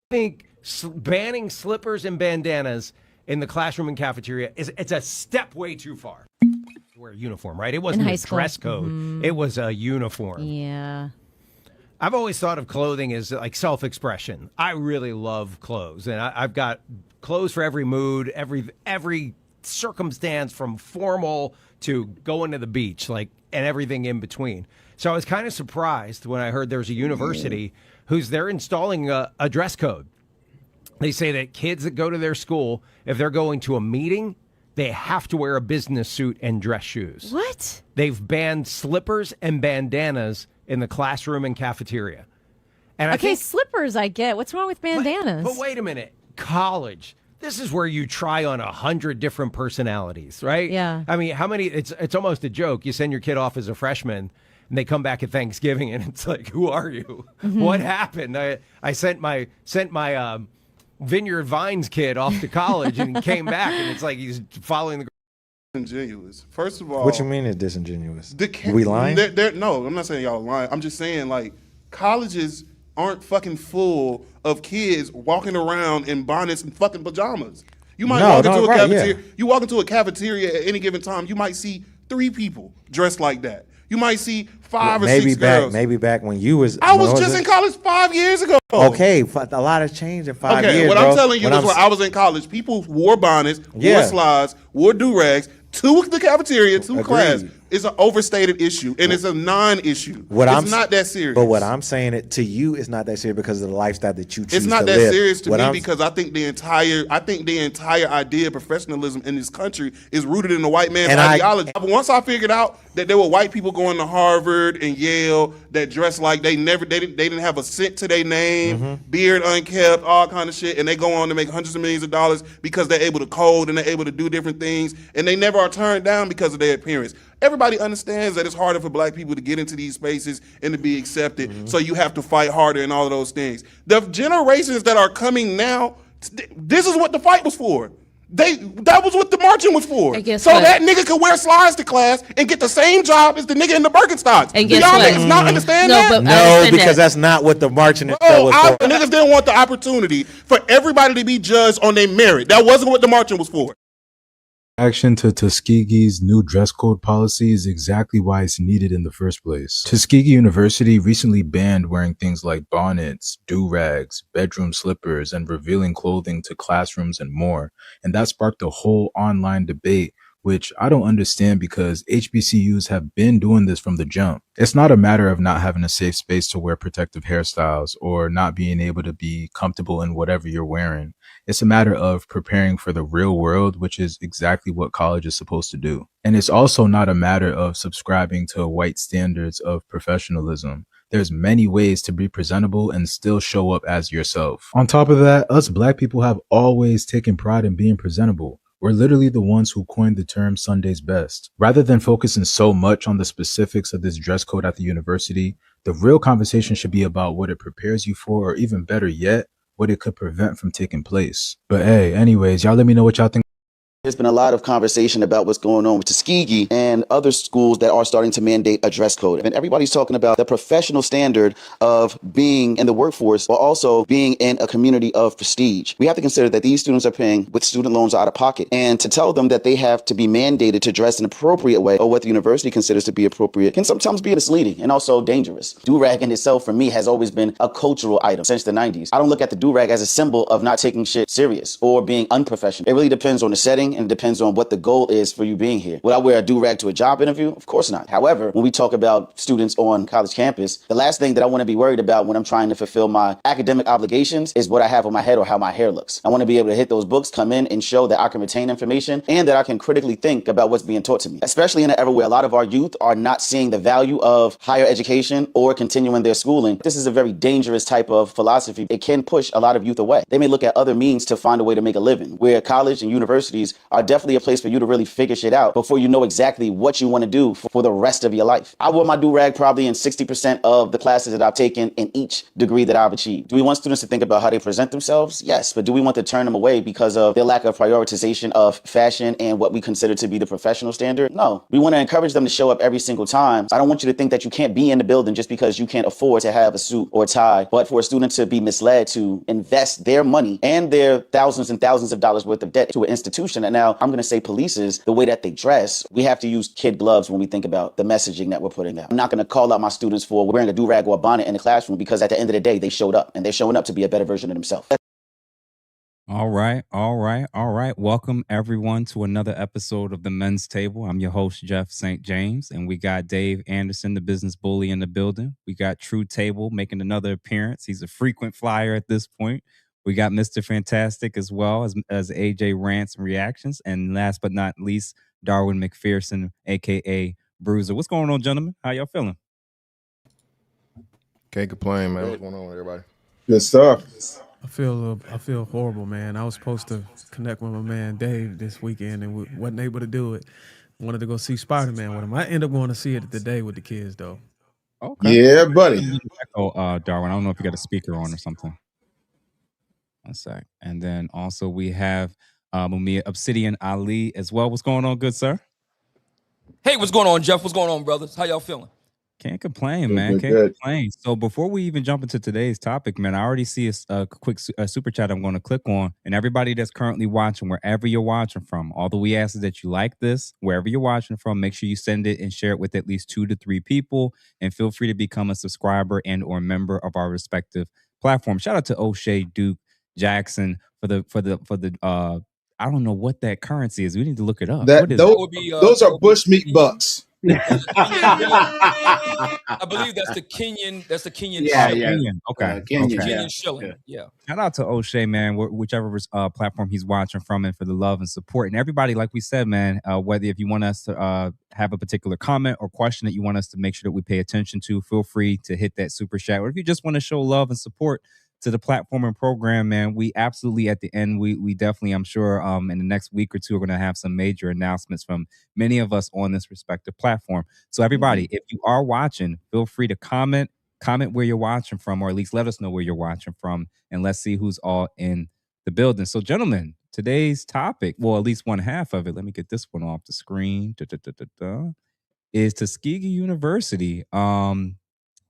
Think banning slippers and bandanas in the classroom and cafeteria it's a step way too far. Wear a uniform, right? It wasn't a dress code. Mm-hmm. It was a uniform. Yeah. I've always thought of clothing as like self-expression. I really love clothes, and I've got clothes for every mood, every circumstance, from formal to going to the beach, like, and everything in between. So I was kind of surprised when I heard there's a university they're installing a dress code. They say that kids that go to their school, if they're going to a meeting, they have to wear a business suit and dress shoes. What? They've banned slippers and bandanas in the classroom and cafeteria. And I think, slippers I get. What's wrong with bandanas? But wait a minute. College. This is where you try on 100 different personalities, right? Yeah. I mean, how many? It's almost a joke. You send your kid off as a freshman, and they come back at Thanksgiving, and it's like, who are you? Mm-hmm. What happened? I sent my Vineyard Vines kid off to college, and he came back, and it's like he's following the. Disingenuous. First of all, what you mean is disingenuous? We lying? No, I'm not saying y'all lying. I'm just saying, like, colleges aren't fucking full of kids walking around in bonnets and fucking pajamas. You might walk into a cafeteria. Yeah. You walk into a cafeteria at any given time, you might see 3 people dressed like that. You might see 5 or 6 girls. Maybe back when you was. I was just in college 5 years ago. Okay, a lot has changed in 5 years. Okay, what bro. I'm telling you is when I was in college, people wore bonnets, wore slides, wore do-rags to the cafeteria, to class. It's an overstated issue, and it's a non-issue. It's not that serious. But what I'm saying to you is not that serious because of the lifestyle that you choose to live. It's not that serious to me because I think the entire idea of professionalism in this country is rooted in the white man's ideology. Once I figured out that there were white people going to Harvard and Yale that dressed like they didn't have a cent to their name, beard unkept, all kind of shit, and they go on to make hundreds of millions of dollars because they're able to code and they're able to do different things, and they never are turned down because of their appearance. Everybody understands that it's harder for black people to get into these spaces and to be accepted, so you have to fight harder and all of those things. The generations that are coming now, this is what the fight was for. That was what the marching was for. So that nigga could wear slides to class and get the same job as the nigga in the Birkenstocks. Do y'all niggas not understand that? No, because that's not what the marching was for. Niggas didn't want the opportunity for everybody to be judged on their merit. That wasn't what the marching was for. Action to Tuskegee's new dress code policy is exactly why it's needed in the first place. Tuskegee University recently banned wearing things like bonnets, do-rags, bedroom slippers, and revealing clothing to classrooms and more. And that sparked a whole online debate, which I don't understand because HBCUs have been doing this from the jump. It's not a matter of not having a safe space to wear protective hairstyles or not being able to be comfortable in whatever you're wearing. It's a matter of preparing for the real world, which is exactly what college is supposed to do. And it's also not a matter of subscribing to white standards of professionalism. There's many ways to be presentable and still show up as yourself. On top of that, us black people have always taken pride in being presentable. We're literally the ones who coined the term Sunday's best. Rather than focusing so much on the specifics of this dress code at the university, the real conversation should be about what it prepares you for, or even better yet, what it could prevent from taking place. But hey, anyways, y'all let me know what y'all think. There's been a lot of conversation about what's going on with Tuskegee and other schools that are starting to mandate a dress code. And everybody's talking about the professional standard of being in the workforce while also being in a community of prestige. We have to consider that these students are paying with student loans out of pocket. And to tell them that they have to be mandated to dress an appropriate way or what the university considers to be appropriate can sometimes be misleading and also dangerous. Do-rag in itself for me has always been a cultural item since the 90s. I don't look at the do-rag as a symbol of not taking shit serious or being unprofessional. It really depends on the setting and depends on what the goal is for you being here. Would I wear a do-rag to a job interview? Of course not. However, when we talk about students on college campus, the last thing that I want to be worried about when I'm trying to fulfill my academic obligations is what I have on my head or how my hair looks. I want to be able to hit those books, come in and show that I can retain information and that I can critically think about what's being taught to me, especially in an era where a lot of our youth are not seeing the value of higher education or continuing their schooling. This is a very dangerous type of philosophy. It can push a lot of youth away. They may look at other means to find a way to make a living, where college and universities are definitely a place for you to really figure shit out before you know exactly what you want to do for the rest of your life. I wore my do-rag probably in 60% of the classes that I've taken in each degree that I've achieved. Do we want students to think about how they present themselves? Yes, but do we want to turn them away because of their lack of prioritization of fashion and what we consider to be the professional standard? No, we want to encourage them to show up every single time. I don't want you to think that you can't be in the building just because you can't afford to have a suit or tie, but for a student to be misled to invest their money and their thousands and thousands of dollars worth of debt to an institution that now I'm going to say polices the way that they dress. We have to use kid gloves when we think about the messaging that we're putting out. I'm not going to call out my students for wearing a do-rag or a bonnet in the classroom because at the end of the day, they showed up and they're showing up to be a better version of themselves. All right. Welcome everyone to another episode of The Men's Table. I'm your host, Jeff St. James, and we got Dave Anderson, the business bully, in the building. We got True Table making another appearance. He's a frequent flyer at this point. We got Mr. Fantastic as well as AJ Rants and Reactions. And last but not least, Darwin McPherson, a.k.a. Bruiser. What's going on, gentlemen? How y'all feeling? Can't complain, man. What's going on with everybody? Good stuff. I feel horrible, man. I was supposed to connect with my man Dave this weekend and wasn't able to do it. Wanted to go see Spider-Man with him. I ended up going to see it today with the kids, though. Okay. Yeah, buddy. Darwin, I don't know if you got a speaker on or something. One sec. And then also we have Mumia Obsidian Ali as well. What's going on, good sir? Hey, what's going on, Jeff? What's going on, brothers? How y'all feeling? Can't complain, man. Can't complain. So before we even jump into today's topic, man, I already see a quick super chat I'm going to click on. And everybody that's currently watching, wherever you're watching from, although we ask is that you like this, wherever you're watching from, make sure you send it and share it with at least 2 to 3 people. And feel free to become a subscriber and or member of our respective platforms. Shout out to O'Shea, Duke, Jackson for the I don't know what that currency is. We need to look it up. Those are bushmeat bucks. I believe that's the Kenyan. That's the Kenyan. Kenyan. Okay. Kenyan shilling. Yeah. Shout out to O'Shea, man. Whichever platform he's watching from, and for the love and support, and everybody. Like we said, man. Whether if you want us to have a particular comment or question that you want us to make sure that we pay attention to, feel free to hit that super chat. Or if you just want to show love and support to the platform and program, man, we absolutely at the end, we definitely, I'm sure, in the next week or two, are going to have some major announcements from many of us on this respective platform. So everybody, if you are watching, feel free to comment where you're watching from, or at least let us know where you're watching from, and let's see who's all in the building. So gentlemen, today's topic, well, at least one half of it, let me get this one off the screen, is Tuskegee University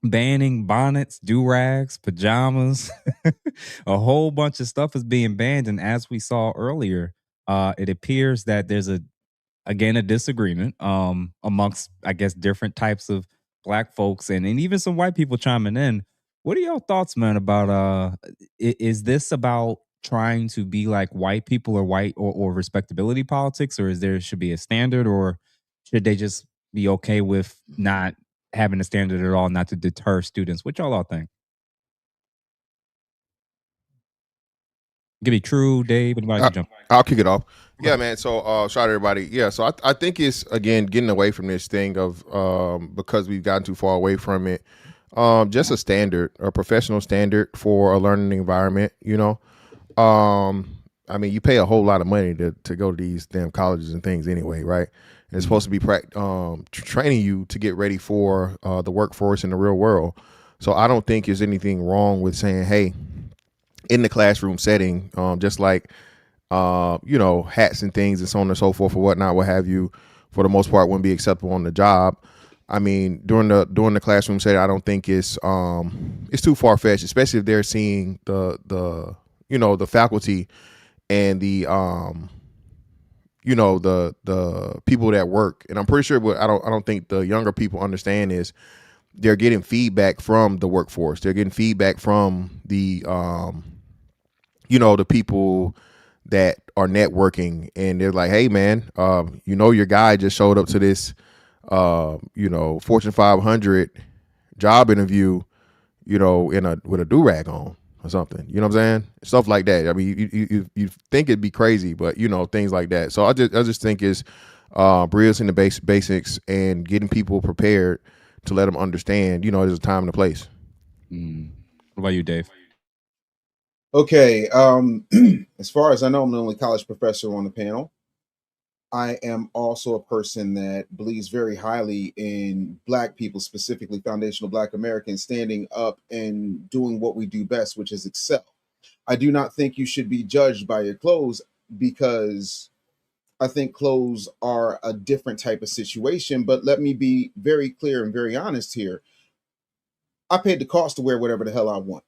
banning bonnets, do-rags, pajamas. A whole bunch of stuff is being banned. And as we saw earlier, it appears that there's a disagreement amongst, I guess, different types of Black folks and even some white people chiming in. What are y'all thoughts, man, about is this about trying to be like white people or respectability politics, or should be a standard, or should they just be okay with not having a standard at all, not to deter students? What y'all all think? Give me True, Dave. Anybody can jump? I'll kick it off. Yeah, man. So shout out everybody. Yeah, so I think it's, again, getting away from this thing of because we've gotten too far away from it. Just a standard, a professional standard for a learning environment, you know. I mean, you pay a whole lot of money to go to these damn colleges and things anyway, right? And it's supposed to be training you to get ready for the workforce in the real world. So I don't think there's anything wrong with saying, hey, in the classroom setting, just like, you know, hats and things and so on and so forth or whatnot, what have you, for the most part, wouldn't be acceptable on the job. I mean, during the classroom setting, I don't think it's too far-fetched, especially if they're seeing the you know, the faculty and the you know, the people that work. And I'm pretty sure what I don't think the younger people understand is they're getting feedback from the workforce. They're getting feedback from the you know, the people that are networking, and they're like, hey man, you know, your guy just showed up to this you know, Fortune 500 job interview, you know, with a do-rag on or something, you know what I'm saying? Stuff like that. I mean, you think it'd be crazy, but you know, things like that. So I just think it's brilliant in the basics and getting people prepared to let them understand, you know, there's a time and a place. What about you, Dave? Okay. As far as I know, I'm the only college professor on the panel. I am also a person that believes very highly in Black people, specifically foundational Black Americans, standing up and doing what we do best, which is excel. I do not think you should be judged by your clothes, because I think clothes are a different type of situation. But let me be very clear and very honest here. I paid the cost to wear whatever the hell I want.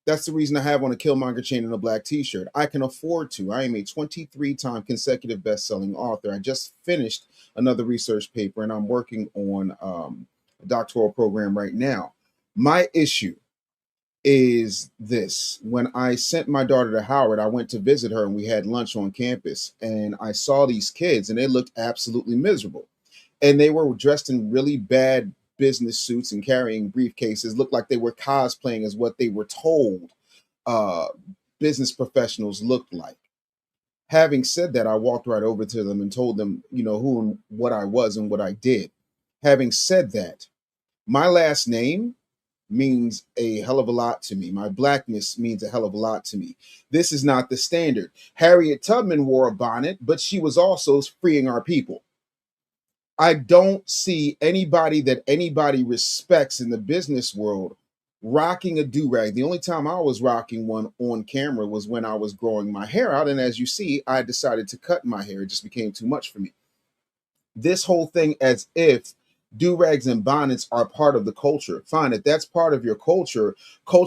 That's the reason I have on a Killmonger chain and a black t-shirt. I can afford to. I am a 23-time consecutive best-selling author. I just finished another research paper, and I'm working on a doctoral program right now. My issue is this. When I sent my daughter to Howard, I went to visit her and we had lunch on campus, and I saw these kids and they looked absolutely miserable. And they were dressed in really bad business suits and carrying briefcases, looked like they were cosplaying as what they were told uh, business professionals looked like. Having said that, I walked right over to them and told them, who and what I was and what I did. Having said that, my last name means a hell of a lot to me. My blackness means a hell of a lot to me. This is not the standard. Harriet Tubman wore a bonnet, but she was also freeing our people. I don't see anybody that anybody respects in the business world rocking a do-rag. The only time I was rocking one on camera was when I was growing my hair out. And as you see, I decided to cut my hair. It just became too much for me. This whole thing as if do-rags and bonnets are part of the culture. Fine, if that's part of your culture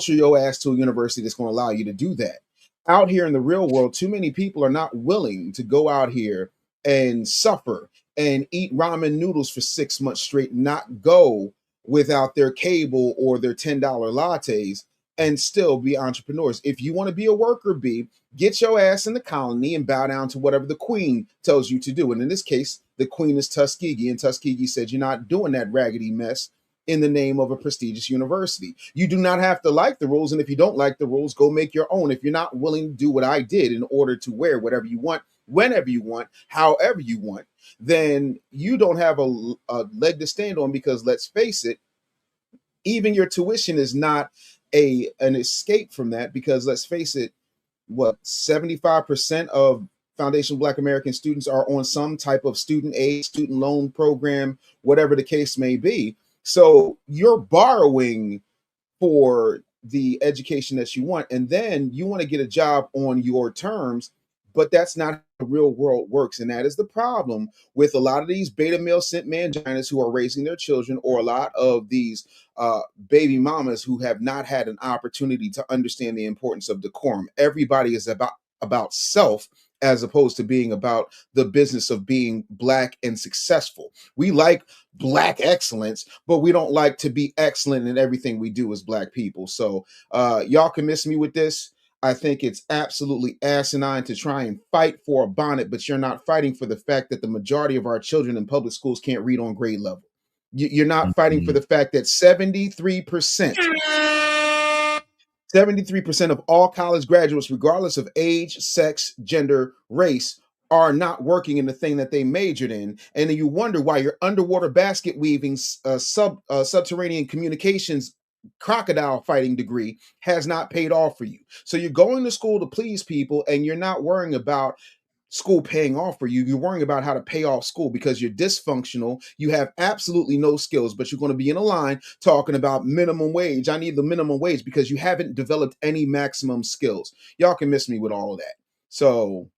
your ass to a university that's going to allow you to do that. Out here in the real world, too many people are not willing to go out here and suffer and eat ramen noodles for 6 months straight, not go without their cable or their $10 lattes, and still be entrepreneurs. If you want to be a worker bee, get your ass in the colony and bow down to whatever the queen tells you to do. And in this case, the queen is Tuskegee, and Tuskegee said, you're not doing that raggedy mess in the name of a prestigious university. You do not have to like the rules, and if you don't like the rules, go make your own. If you're not willing to do what I did in order to wear whatever you want, whenever you want, however you want, then you don't have a leg to stand on, because let's face it, even your tuition is not an escape from that, because let's face it, what, 75% of foundational Black American students are on some type of student aid, student loan program, whatever the case may be. So you're borrowing for the education that you want, and then you want to get a job on your terms, but that's not how the real world works. And that is the problem with a lot of these beta male sent manginas who are raising their children, or a lot of these baby mamas who have not had an opportunity to understand the importance of decorum. Everybody is about self, as opposed to being about the business of being Black and successful. We like Black excellence, but we don't like to be excellent in everything we do as Black people. So y'all can miss me with this. I think it's absolutely asinine to try and fight for a bonnet, but you're not fighting for the fact that the majority of our children in public schools can't read on grade level. You're not fighting for the fact that 73% of all college graduates, regardless of age, sex, gender, race, are not working in the thing that they majored in. And then you wonder why your underwater basket weaving, subterranean communications crocodile fighting degree has not paid off for you. So you're going to school to please people, and you're not worrying about school paying off for you. You're worrying about how to pay off school because you're dysfunctional. You have absolutely no skills, but you're going to be in a line talking about minimum wage. I need the minimum wage, because you haven't developed any maximum skills. Y'all can miss me with all of that. So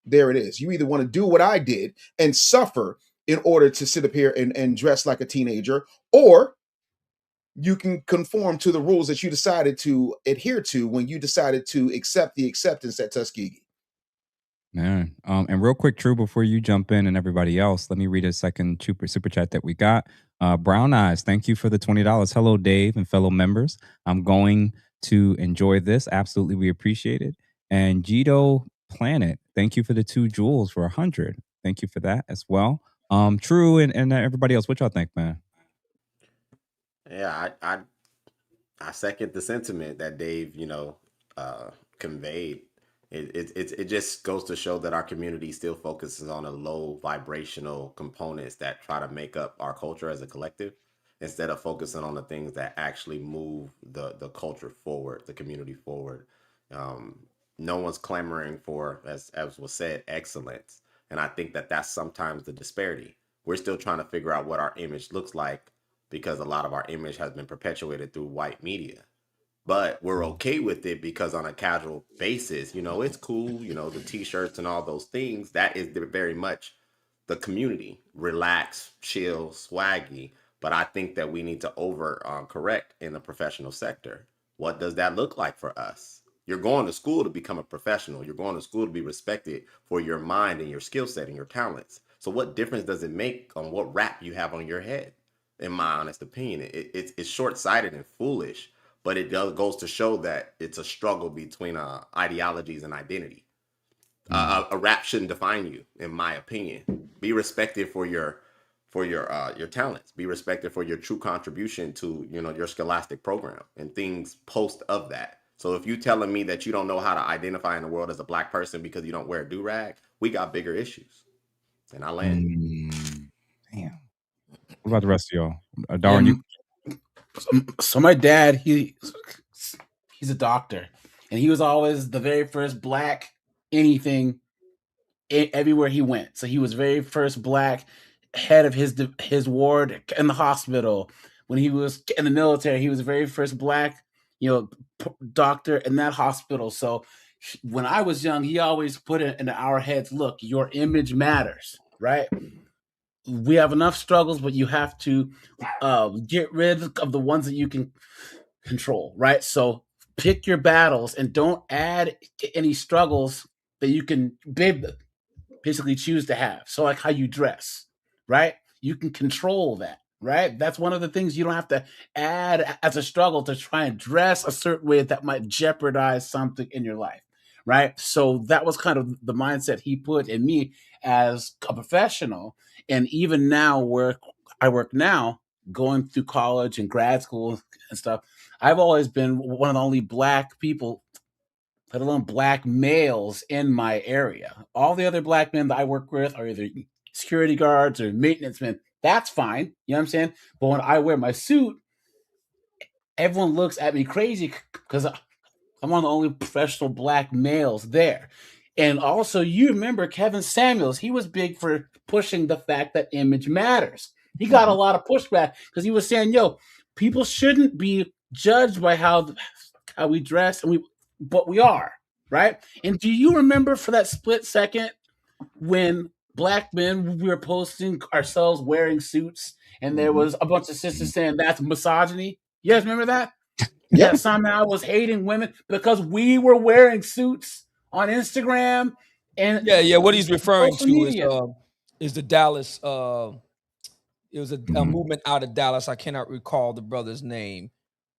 there it is. You either want to do what I did and suffer in order to sit up here and dress like a teenager, or you can conform to the rules that you decided to adhere to when you decided to accept the acceptance at Tuskegee. Man, and real quick, True, before you jump in and everybody else, let me read a second super chat that we got. Brown Eyes, thank you for the $20. Hello, Dave and fellow members. I'm going to enjoy this. Absolutely, we appreciate it. And Jito Planet, thank you for the 2 jewels for 100. Thank you for that as well. True and everybody else, what y'all think, man? Yeah, I second the sentiment that Dave, conveyed. It just goes to show that our community still focuses on a low vibrational components that try to make up our culture as a collective, instead of focusing on the things that actually move the culture forward, the community forward. No one's clamoring for, as was said, excellence. And I think that that's sometimes the disparity. We're still trying to figure out what our image looks like because a lot of our image has been perpetuated through white media. But we're okay with it because on a casual basis, it's cool, the t-shirts and all those things, that is very much the community, relax, chill, swaggy. But I think that we need to correct in the professional sector. What does that look like for us? You're going to school to become a professional. You're going to school to be respected for your mind and your skill set and your talents. So what difference does it make on what rap you have on your head? In my honest opinion, it's short-sighted and foolish, but it goes to show that it's a struggle between ideologies and identity. A rap shouldn't define you, in my opinion. Be respected for your talents. Be respected for your true contribution to your scholastic program and things post of that. So if you telling me that you don't know how to identify in the world as a black person because you don't wear a do-rag, we got bigger issues. And I land. Damn. What about the rest of y'all? Darn, you. So my dad, he's a doctor, and he was always the very first black anything everywhere he went. So he was very first black head of his ward in the hospital. When he was in the military, he was the very first black, doctor in that hospital. So when I was young, he always put it into our heads, look, your image matters, right? We have enough struggles, but you have to get rid of the ones that you can control, right? So pick your battles and don't add any struggles that you can basically choose to have. So like how you dress, right? You can control that, right? That's one of the things you don't have to add as a struggle to try and dress a certain way that might jeopardize something in your life, right? So that was kind of the mindset he put in me as a professional. And even now where I work now, going through college and grad school and stuff, I've always been one of the only black people, let alone black males in my area. All the other black men that I work with are either security guards or maintenance men. That's fine. You know what I'm saying? But when I wear my suit, everyone looks at me crazy because I'm one of the only professional black males there. And also, you remember Kevin Samuels. He was big for pushing the fact that image matters. He got a lot of pushback because he was saying, people shouldn't be judged by how we dress, but we are, right? And do you remember for that split second when black men, we were posting ourselves wearing suits and there was a bunch of sisters saying that's misogyny? You guys remember that? Yeah, somehow I was hating women because we were wearing suits on Instagram and What he's referring to is the Dallas. It was a movement out of Dallas. I cannot recall the brother's name,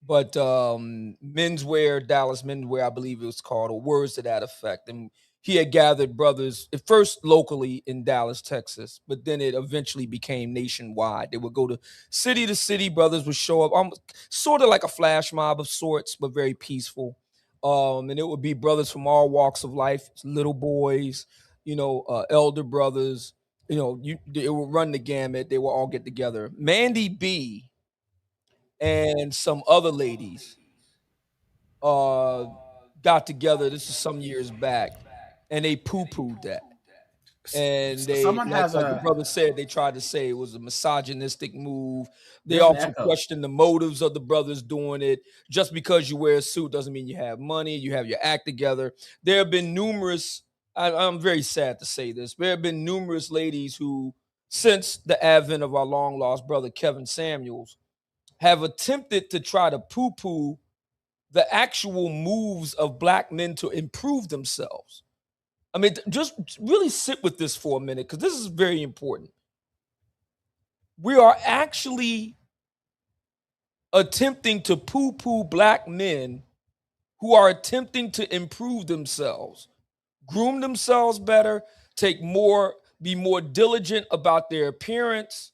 but menswear, Dallas menswear, I believe it was called, or words to that effect. And he had gathered brothers at first locally in Dallas, Texas, but then it eventually became nationwide. They would go to city, brothers would show up, sort of like a flash mob of sorts, but very peaceful. And it would be brothers from all walks of life, little boys, elder brothers, they would run the gamut. They would all get together. Mandy B and some other ladies got together. This is some years back, and they poo-pooed that. And they, like the brother said, they tried to say it was a misogynistic move. They also questioned the motives of the brothers doing it. Just because you wear a suit doesn't mean you have money, you have your act together. There have been numerous, I'm very sad to say this, there have been numerous ladies who, since the advent of our long-lost brother Kevin Samuels, have attempted to try to poo-poo the actual moves of black men to improve themselves. I mean, just really sit with this for a minute, because this is very important. We are actually attempting to poo-poo black men who are attempting to improve themselves, groom themselves better, be more diligent about their appearance,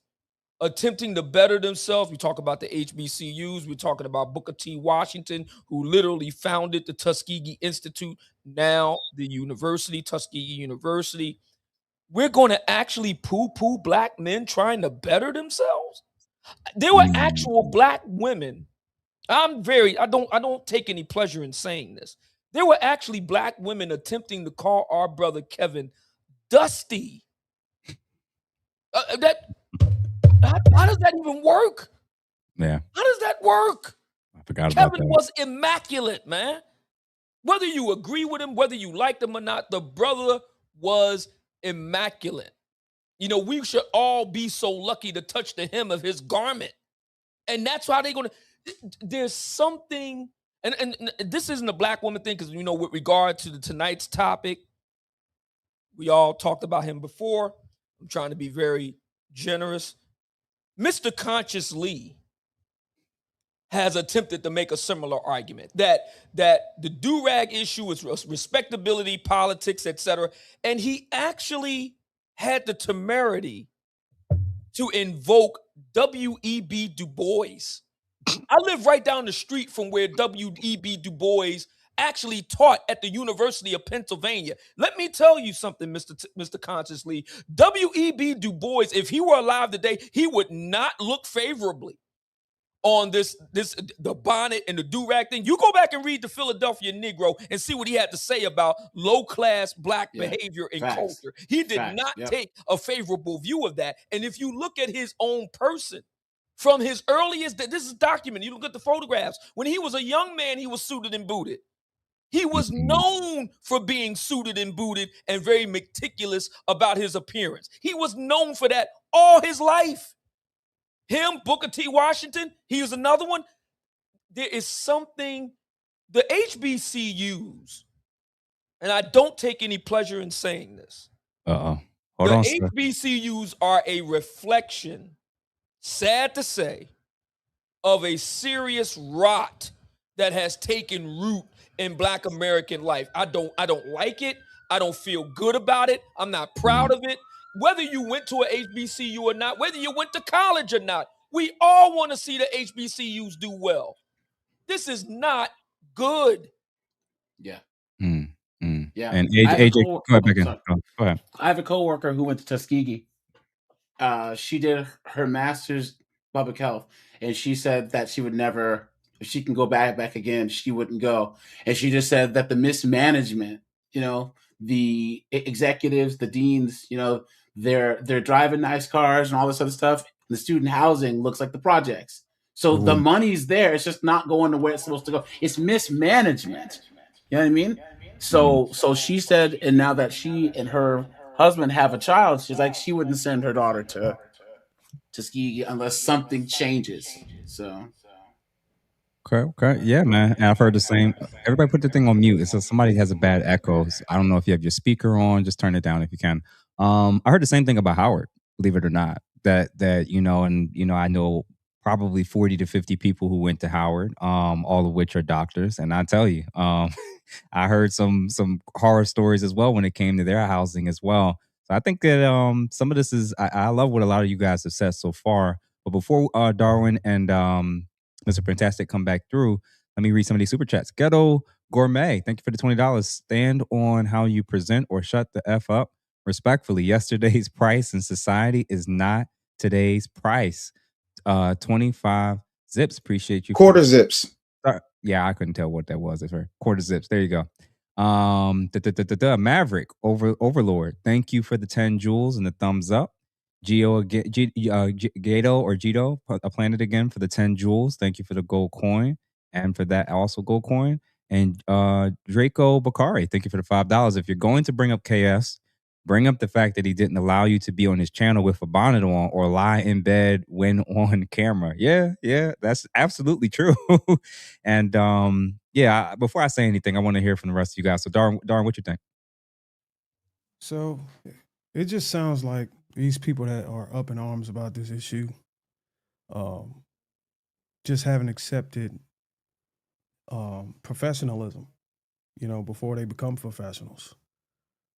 attempting to better themselves. We talk about the HBCUs. We're talking about Booker T. Washington, who literally founded the Tuskegee Institute, now the university, Tuskegee University. We're going to actually poo-poo black men trying to better themselves. There were actual black women. I don't take any pleasure in saying this. There were actually black women attempting to call our brother Kevin dusty How does that even work? Yeah, How does that work? I forgot about Kevin that. was immaculate, man. Whether you agree with him, whether you liked him or not, the brother was immaculate. You know, we should all be so lucky to touch the hem of his garment. And that's why they're going to, there's something, and this isn't a black woman thing, because, you know, with regard to tonight's topic, we all talked about him before. I'm trying to be very generous. Mr. Conscious Lee has attempted to make a similar argument that the do-rag issue is respectability, politics, etc. And he actually had the temerity to invoke W.E.B. Du Bois. I live right down the street from where W.E.B. Du Bois actually taught at the University of Pennsylvania. Let me tell you something, Mr. Conscious Lee. W.E.B. Du Bois, if he were alive today, he would not look favorably on the bonnet and the do-rag thing. You go back and read the Philadelphia Negro and see what he had to say about low-class black behavior and culture. He did not take a favorable view of that. And if you look at his own person, from his earliest, this is documented, you look at the photographs, when he was a young man, he was suited and booted. He was known for being suited and booted and very meticulous about his appearance. He was known for that all his life. Him, Booker T. Washington, he was another one. There is something, the HBCUs, and I don't take any pleasure in saying this. Hold on, sir. HBCUs are a reflection, sad to say, of a serious rot that has taken root in Black American life. I don't like it. I don't feel good about it. I'm not proud of it. Whether you went to an HBCU or not, whether you went to college or not, we all want to see the HBCUs do well. This is not good. Yeah. Yeah. And AJ, go ahead, Megan. Go ahead. I have a coworker who went to Tuskegee. She did her master's public health, and she said that she would never, if she can go back again, she wouldn't go. And she just said that the mismanagement, you know, the executives, the deans, you know, they're driving nice cars and all this other stuff. The student housing looks like the projects. So the money's there. It's just not going to where it's supposed to go. It's mismanagement. You know what I mean? So she said, and now that she and her husband have a child, she's like, she wouldn't send her daughter to Tuskegee unless something changes. So. Okay. Yeah, man. And I've heard the same. Everybody put the thing on mute. So somebody has a bad echo. I don't know if you have your speaker on. Just turn it down if you can. I heard the same thing about Howard, believe it or not. That you know, and you know, I know probably 40 to 50 people who went to Howard, all of which are doctors. And I tell you, I heard some horror stories as well when it came to their housing as well. So I think that some of this is, I love what a lot of you guys have said so far. But before Darwin and Mr. Fantastic come back through, let me read some of these super chats. Ghetto Gourmet, thank you for the $20. Stand on how you present or shut the F up. Respectfully, yesterday's price in society is not today's price. 25 zips. Appreciate you. Quarter zips. Yeah, I couldn't tell what that was. It's right. Quarter zips. There you go. Maverick Overlord. Thank you for the 10 jewels and the thumbs up. Gato or Gito, a planet again for the 10 jewels. Thank you for the gold coin. And for that also gold coin. And Draco Bakari, thank you for the $5. If you're going to bring up KS, bring up the fact that he didn't allow you to be on his channel with a bonnet on or lie in bed when on camera. Yeah, that's absolutely true. And before I say anything, I want to hear from the rest of you guys. So Darwin, what you think? So it just sounds like these people that are up in arms about this issue just haven't accepted professionalism, you know, before they become professionals.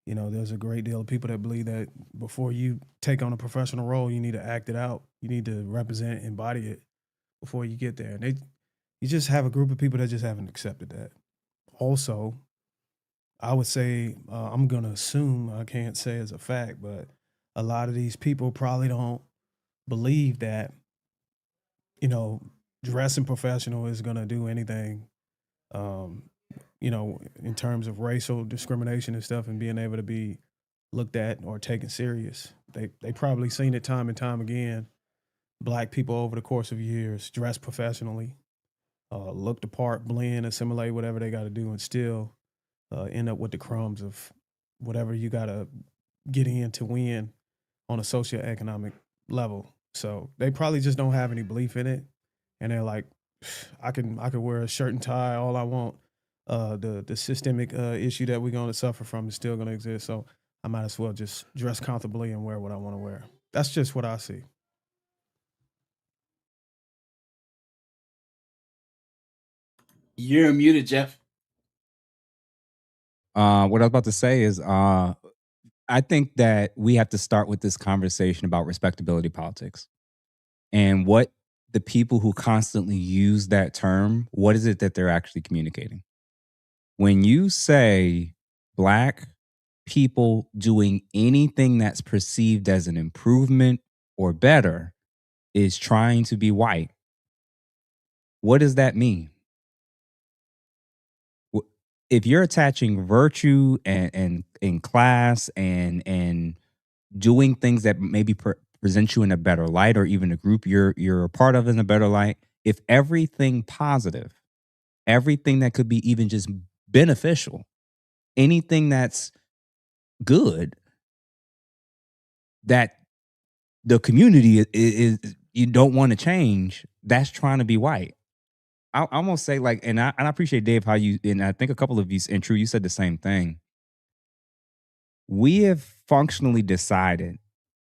You know, there's a great deal of people that believe that before you take on a professional role, you need to act it out. You need to represent, embody it before you get there. And you just have a group of people that just haven't accepted that. Also, I would say, I'm going to assume, I can't say as a fact, but a lot of these people probably don't believe that, you know, dressing professional is going to do anything, you know, in terms of racial discrimination and stuff, and being able to be looked at or taken serious. They probably seen it time and time again. Black people over the course of years dress professionally, look the part, blend, assimilate whatever they got to do, and still end up with the crumbs of whatever you got to get in to win on a socioeconomic level. So they probably just don't have any belief in it, and they're like, I can wear a shirt and tie all I want. The systemic issue that we're going to suffer from is still going to exist. So I might as well just dress comfortably and wear what I want to wear. That's just what I see. You're muted, Jeff. What I was about to say is, I think that we have to start with this conversation about respectability politics and what the people who constantly use that term, what is it that they're actually communicating? When you say Black people doing anything that's perceived as an improvement or better is trying to be white, what does that mean? If you're attaching virtue and in class and doing things that maybe present you in a better light, or even a group you're a part of in a better light, if everything positive, everything that could be even just beneficial, anything that's good, that the community is you don't want to change, that's trying to be white. I almost say, like, and I appreciate, Dave, how you, and I think a couple of you, and True, you said the same thing. We have functionally decided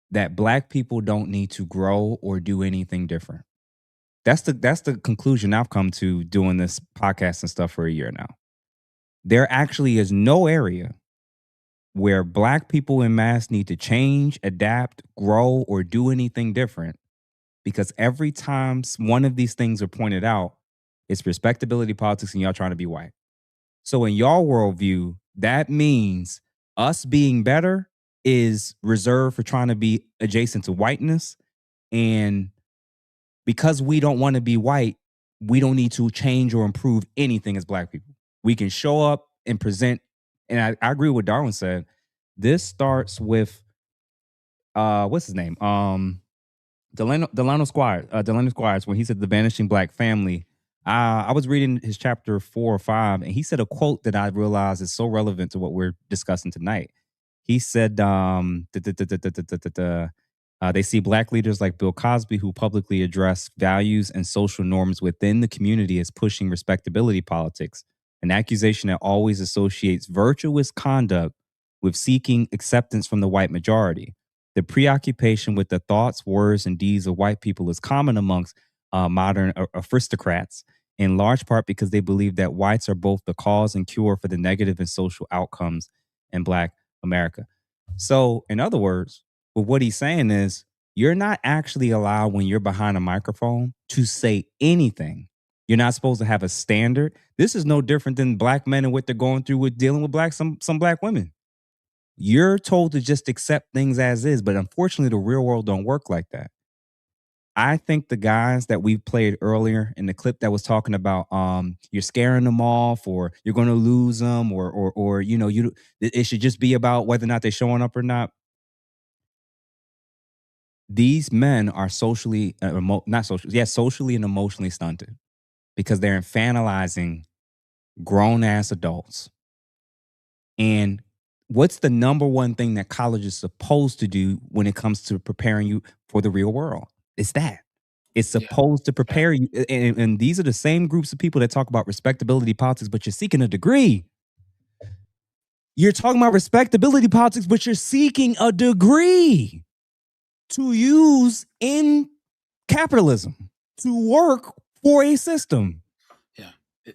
that Black people don't need to grow or do anything different. That's the conclusion I've come to doing this podcast and stuff for a year now. There actually is no area where Black people en masse need to change, adapt, grow, or do anything different, because every time one of these things are pointed out, it's respectability politics and y'all trying to be white. So in y'all worldview, that means us being better is reserved for trying to be adjacent to whiteness. And because we don't want to be white, we don't need to change or improve anything as Black people. We can show up and present. And I agree with what Darwin said. This starts with, what's his name? Delano Squires, when he said the vanishing Black family. I was reading his chapter 4 or 5, and he said a quote that I realized is so relevant to what we're discussing tonight. He said, they see Black leaders like Bill Cosby, who publicly address values and social norms within the community, as pushing respectability politics, an accusation that always associates virtuous conduct with seeking acceptance from the white majority. The preoccupation with the thoughts, words, and deeds of white people is common amongst modern aristocrats, in large part because they believe that whites are both the cause and cure for the negative and social outcomes in Black America. So, in other words, what he's saying is, you're not actually allowed, when you're behind a microphone, to say anything. You're not supposed to have a standard. This is no different than Black men and what they're going through with dealing with some Black women. You're told to just accept things as is, but unfortunately, the real world don't work like that. I think the guys that we played earlier in the clip that was talking about you're scaring them off, or you're going to lose them, or it should just be about whether or not they're showing up or not. These men are socially and emotionally stunted because they're infantilizing grown-ass adults. And what's the number one thing that college is supposed to do when it comes to preparing you for the real world? It's that. It's supposed to prepare you. And these are the same groups of people that talk about respectability politics, but you're seeking a degree. You're talking about respectability politics, but you're seeking a degree to use in capitalism, to work for a system. Yeah,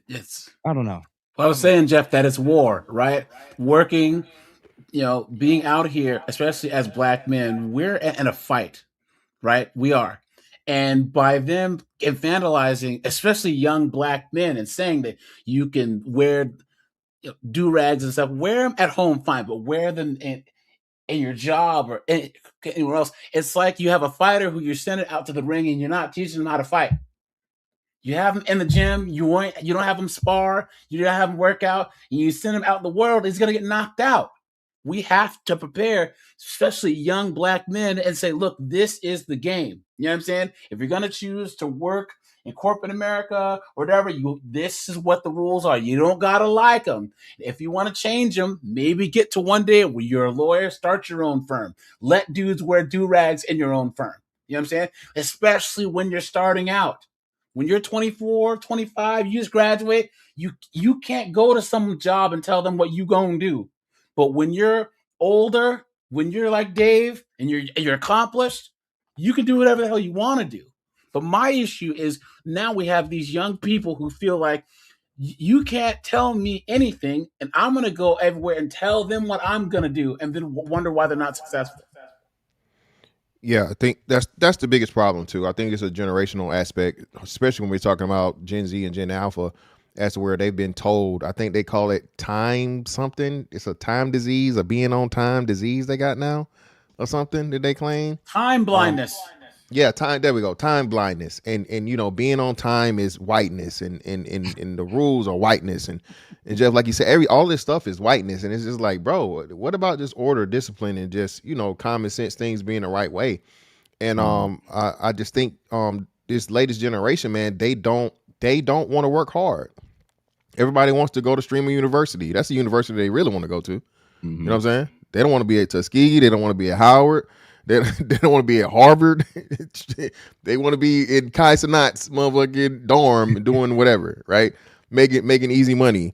it's. I don't know. Well, I was saying, Jeff, that it's war, right? Working, being out here, especially as Black men, we're in a fight, right? We are. And by them infantilizing, especially young Black men, and saying that you can wear do-rags and stuff, wear them at home, fine, but wear them in your job or anywhere else. It's like you have a fighter who you're sending out to the ring and you're not teaching them how to fight. You have him in the gym, you don't have him spar, you don't have him work out, and you send him out in the world, he's going to get knocked out. we have to prepare, especially young black men, and say, look, this is the game. You know what I'm saying? If you're going to choose to work in corporate America or whatever, this is what the rules are. You don't got to like them. If you want to change them, maybe get to one day where you're a lawyer, start your own firm. Let dudes wear do-rags in your own firm. You know what I'm saying? Especially when you're starting out. When you're 24, 25, you just graduate, you can't go to some job and tell them what you gonna do. But when you're older, when you're like Dave and you're accomplished, you can do whatever the hell you want to do. But my issue is now we have these young people who feel like you can't tell me anything, and I'm gonna go everywhere and tell them what I'm gonna do, and then wonder why they're not successful. Yeah, I think that's the biggest problem too. I think it's a generational aspect, especially when we're talking about Gen Z and Gen Alpha, as to where they've been told. I think they call it time something. It's a time disease, a being on time disease they got now, or something that they claim. Time blindness. Yeah, time. There we go. Time blindness, and being on time is whiteness, and the rules are whiteness, and Jeff, like you said, all this stuff is whiteness, and it's just like, bro, what about just order, discipline, and just common sense things being the right way? And I just think this latest generation, man, they don't want to work hard. Everybody wants to go to Streamer University. That's the university they really want to go to. You know what I'm saying? They don't want to be at Tuskegee. They don't want to be at Howard. They don't want to be at Harvard. They want to be in Kai Cenat's motherfucking dorm doing whatever, right? Making easy money.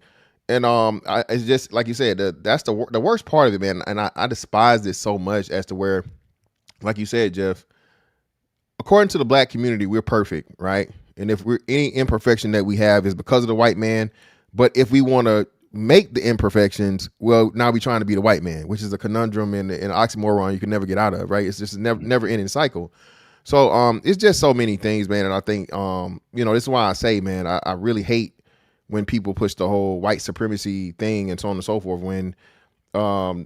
And it's just like you said, that's the worst part of it, man. And I despise this so much as to where, like you said, Jeff, according to the black community, we're perfect, right? And if any imperfection that we have is because of the white man. But if we want to make the imperfections, well, now we're trying to be the white man, which is a conundrum and an oxymoron you can never get out of, right? It's just a never ending cycle. So it's just so many things, man. And I think this is why I say, man, I really hate when people push the whole white supremacy thing and so on and so forth, when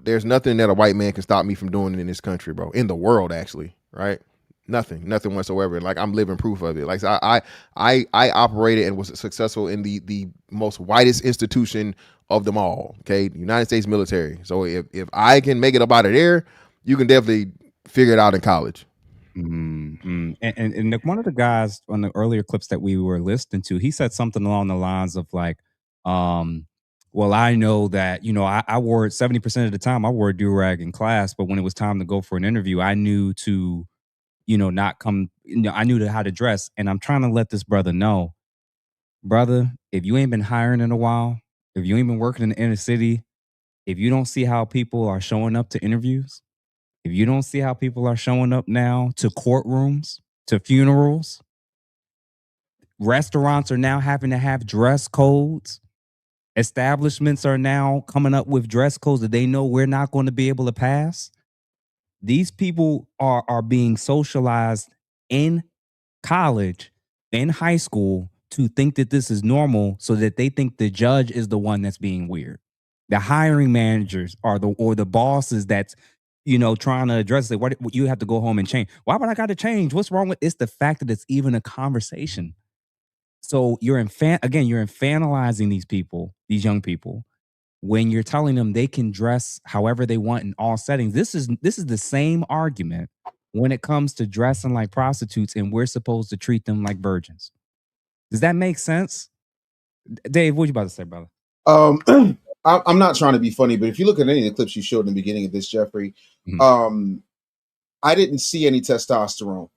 there's nothing that a white man can stop me from doing in this country, bro, in the world, actually, right? Nothing whatsoever. Like, I'm living proof of it. Like, so I operated and was successful in the most whitest institution of them all. Okay, the United States military. So if I can make it up out of there, you can definitely figure it out in college. Mm-hmm. And one of the guys on the earlier clips that we were listening to, he said something along the lines of like, well, I know that, I wore it 70% of the time. I wore a do-rag in class, but when it was time to go for an interview, I knew to not come, I knew how to dress. And I'm trying to let this brother know, brother, if you ain't been hiring in a while, if you ain't been working in the inner city, if you don't see how people are showing up to interviews, if you don't see how people are showing up now to courtrooms, to funerals, restaurants are now having to have dress codes. Establishments are now coming up with dress codes that they know we're not going to be able to pass. These people are being socialized in college, in high school, to think that this is normal, so that they think the judge is the one that's being weird. The hiring managers or the bosses that's trying to address it. What you have to go home and change? Why would I got to change? What's wrong with it's the fact that it's even a conversation. So you're infantilizing these people, these young people, when you're telling them they can dress however they want in all settings. This is the same argument when it comes to dressing like prostitutes, and we're supposed to treat them like virgins. Does that make sense? Dave, what you about to say, brother? I'm not trying to be funny, but if you look at any of the clips you showed in the beginning of this, Jeffrey, I didn't see any testosterone.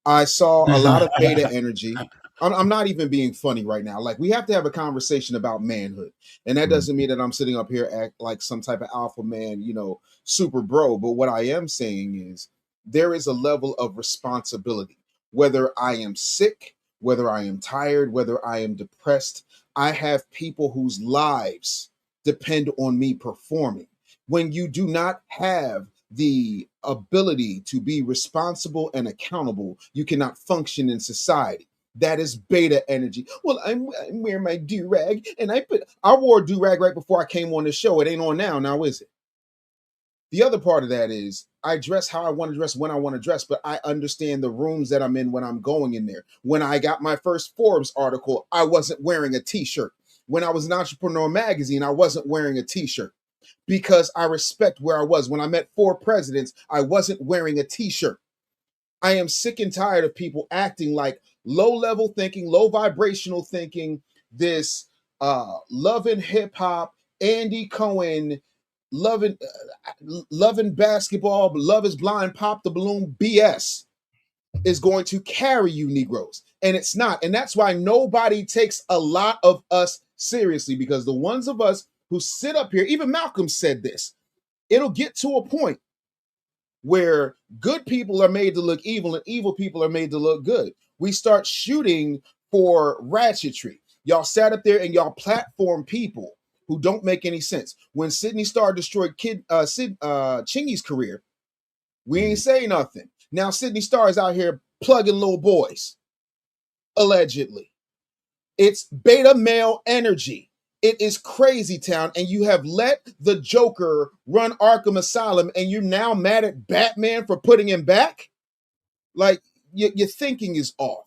I saw a lot of beta energy. I'm not even being funny right now. Like, we have to have a conversation about manhood. And that doesn't mean that I'm sitting up here act like some type of alpha man, super bro. But what I am saying is there is a level of responsibility. Whether I am sick, whether I am tired, whether I am depressed, I have people whose lives depend on me performing. When you do not have the ability to be responsible and accountable, you cannot function in society. That is beta energy. Well, I'm wearing my do-rag, and I wore a do-rag right before I came on the show. It ain't on now is it? The other part of that is I dress how I want to dress when I want to dress, but I understand the rooms that I'm in when I'm going in there. When I got my first Forbes article, I wasn't wearing a t-shirt. When I was an Entrepreneur magazine, I wasn't wearing a t-shirt. because I respect where I was. When I met 4 presidents, I wasn't wearing a t-shirt. I am sick and tired of people acting like low-level thinking, low vibrational thinking, this loving hip-hop, Andy Cohen, loving basketball, love is blind, pop the balloon BS is going to carry you Negroes. And it's not. And that's why nobody takes a lot of us seriously, because the ones of us who sit up here, even Malcolm said this, it'll get to a point where good people are made to look evil and evil people are made to look good. We start shooting for ratchetry. Y'all sat up there and y'all platform people who don't make any sense. When Sidney Starr destroyed Chingy's career, we ain't say nothing. Now Sidney Starr is out here plugging little boys, allegedly. It's beta male energy. It is crazy town, and you have let the Joker run Arkham Asylum, and you're now mad at Batman for putting him back? Like, your thinking is off.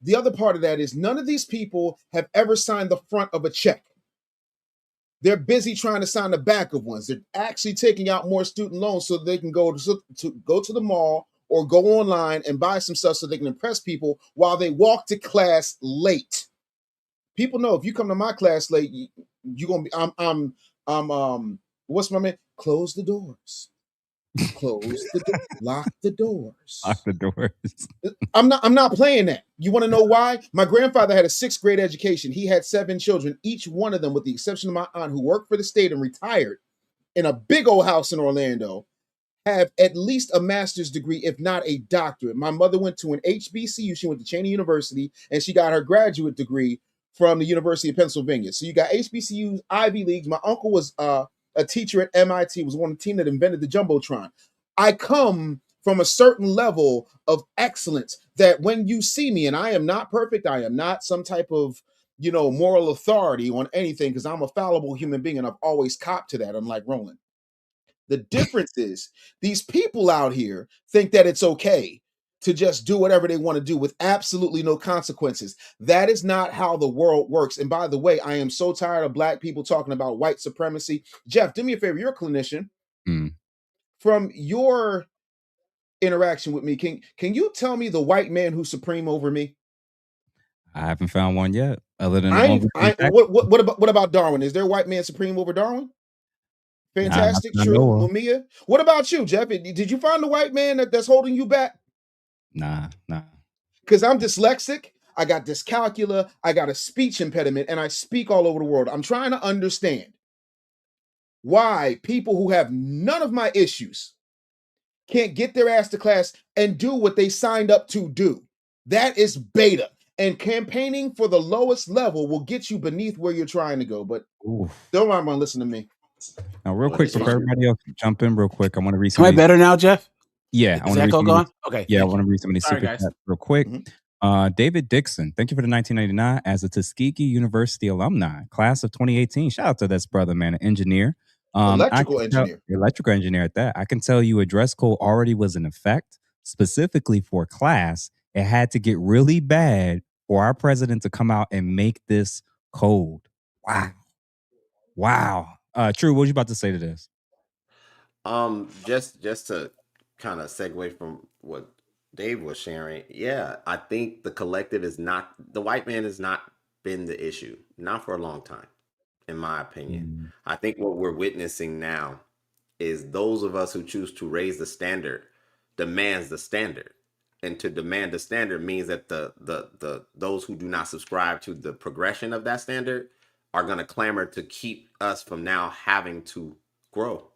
The other part of that is none of these people have ever signed the front of a check. They're busy trying to sign the back of ones. They're actually taking out more student loans so they can go to the mall or go online and buy some stuff so they can impress people while they walk to class late. People know if you come to my class late, you're gonna be. I'm. What's my man? Close the doors. Close the door. Lock the doors. Lock the doors. I'm not playing that. You want to know why? My grandfather had a 6th grade education. He had 7 children. Each one of them, with the exception of my aunt, who worked for the state and retired in a big old house in Orlando, have at least a master's degree, if not a doctorate. My mother went to an HBCU. She went to Cheney University, and she got her graduate degree from the University of Pennsylvania. So you got HBCUs, Ivy Leagues. My uncle was a teacher at MIT, was one of the team that invented the Jumbotron. I come from a certain level of excellence that when you see me, and I am not perfect, I am not some type of, moral authority on anything, because I'm a fallible human being, and I've always copped to that, unlike Roland. The difference is these people out here think that it's okay to just do whatever they want to do with absolutely no consequences. That is not how the world works. And by the way, I am so tired of Black people talking about white supremacy. Jeff, do me a favor. You're a clinician. From your interaction with me, can you tell me the white man who's supreme over me? I haven't found one yet. Other than what about Darwin? Is there a white man supreme over Darwin? Fantastic, true. Mumia. What about you, Jeff? Did you find the white man that's holding you back? Nah. Because I'm dyslexic, I got dyscalculia, I got a speech impediment, and I speak all over the world. I'm trying to understand why people who have none of my issues can't get their ass to class and do what they signed up to do. That is beta. And campaigning for the lowest level will get you beneath where you're trying to go. But don't mind my listen to me. Now, real quick, before everybody else jump in real quick, I want to read some. Am I better now, Jeff? Yeah. Is the echo gone? Okay. Yeah, I want to read some of these super chats real quick. David Dixon, thank you for the 1999 as a Tuskegee University alumni, class of 2018. Shout out to this brother, man, an engineer. Electrical engineer at that. I can tell you a dress code already was in effect, specifically for class. It had to get really bad for our president to come out and make this code. Wow. True, what was you about to say to this? Just to kind of segue from what Dave was sharing, yeah, I think the collective is not, the white man has not been the issue, not for a long time, in my opinion. I think what we're witnessing now is those of us who choose to raise the standard demands the standard. And to demand the standard means that the those who do not subscribe to the progression of that standard are going to clamor to keep us from now having to grow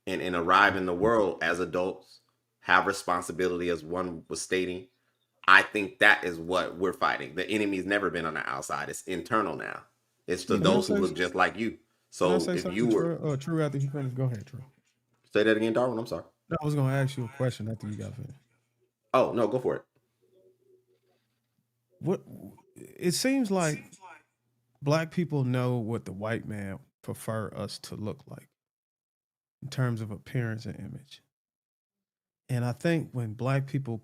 and arrive in the world as adults, have responsibility, as one was stating. I think that is what we're fighting. The enemy's never been on the outside. It's internal now. It's to those who look just like you. So if you were... True, after you finish, go ahead, True. Say that again, Darwin, I'm sorry. No, I was going to ask you a question after you got finished. Oh, no, go for it. What it seems like Black people know what the white man prefer us to look like in terms of appearance and image. And I think when Black people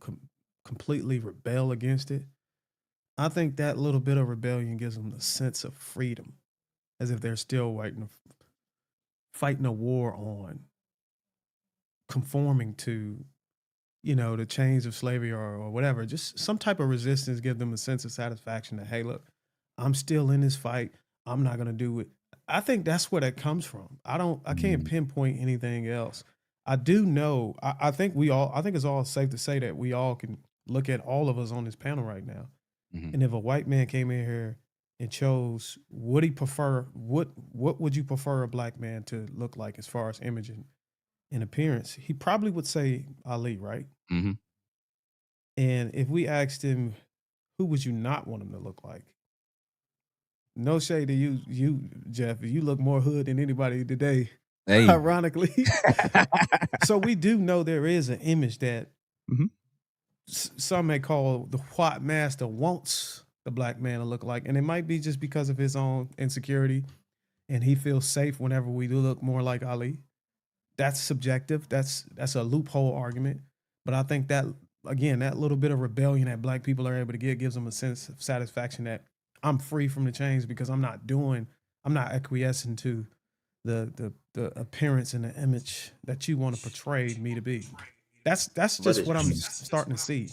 completely rebel against it, I think that little bit of rebellion gives them the sense of freedom, as if they're still fighting a war on conforming to, the chains of slavery or whatever. Just some type of resistance, give them a sense of satisfaction that, hey, look, I'm still in this fight. I'm not gonna do it. I think that's where that comes from. I can't pinpoint anything else. I do know, I think it's all safe to say that we all can look at all of us on this panel right now. And if a white man came in here and chose, would he prefer, what would you prefer a black man to look like as far as image and appearance? He probably would say Ali, right? Mm-hmm. And if we asked him, who would you not want him to look like? No shade to you, Jeff. You look more hood than anybody today, Hey. ironically. So we do know there is an image that some may call the white master wants the black man to look like. And it might be just because of his own insecurity and he feels safe whenever we do look more like Ali. That's subjective. That's a loophole argument. But I think that, again, that little bit of rebellion that black people are able to get gives them a sense of satisfaction that I'm free from the chains because I'm not acquiescing to the appearance and the image that you want to portray me to be. That's just what I'm starting to see.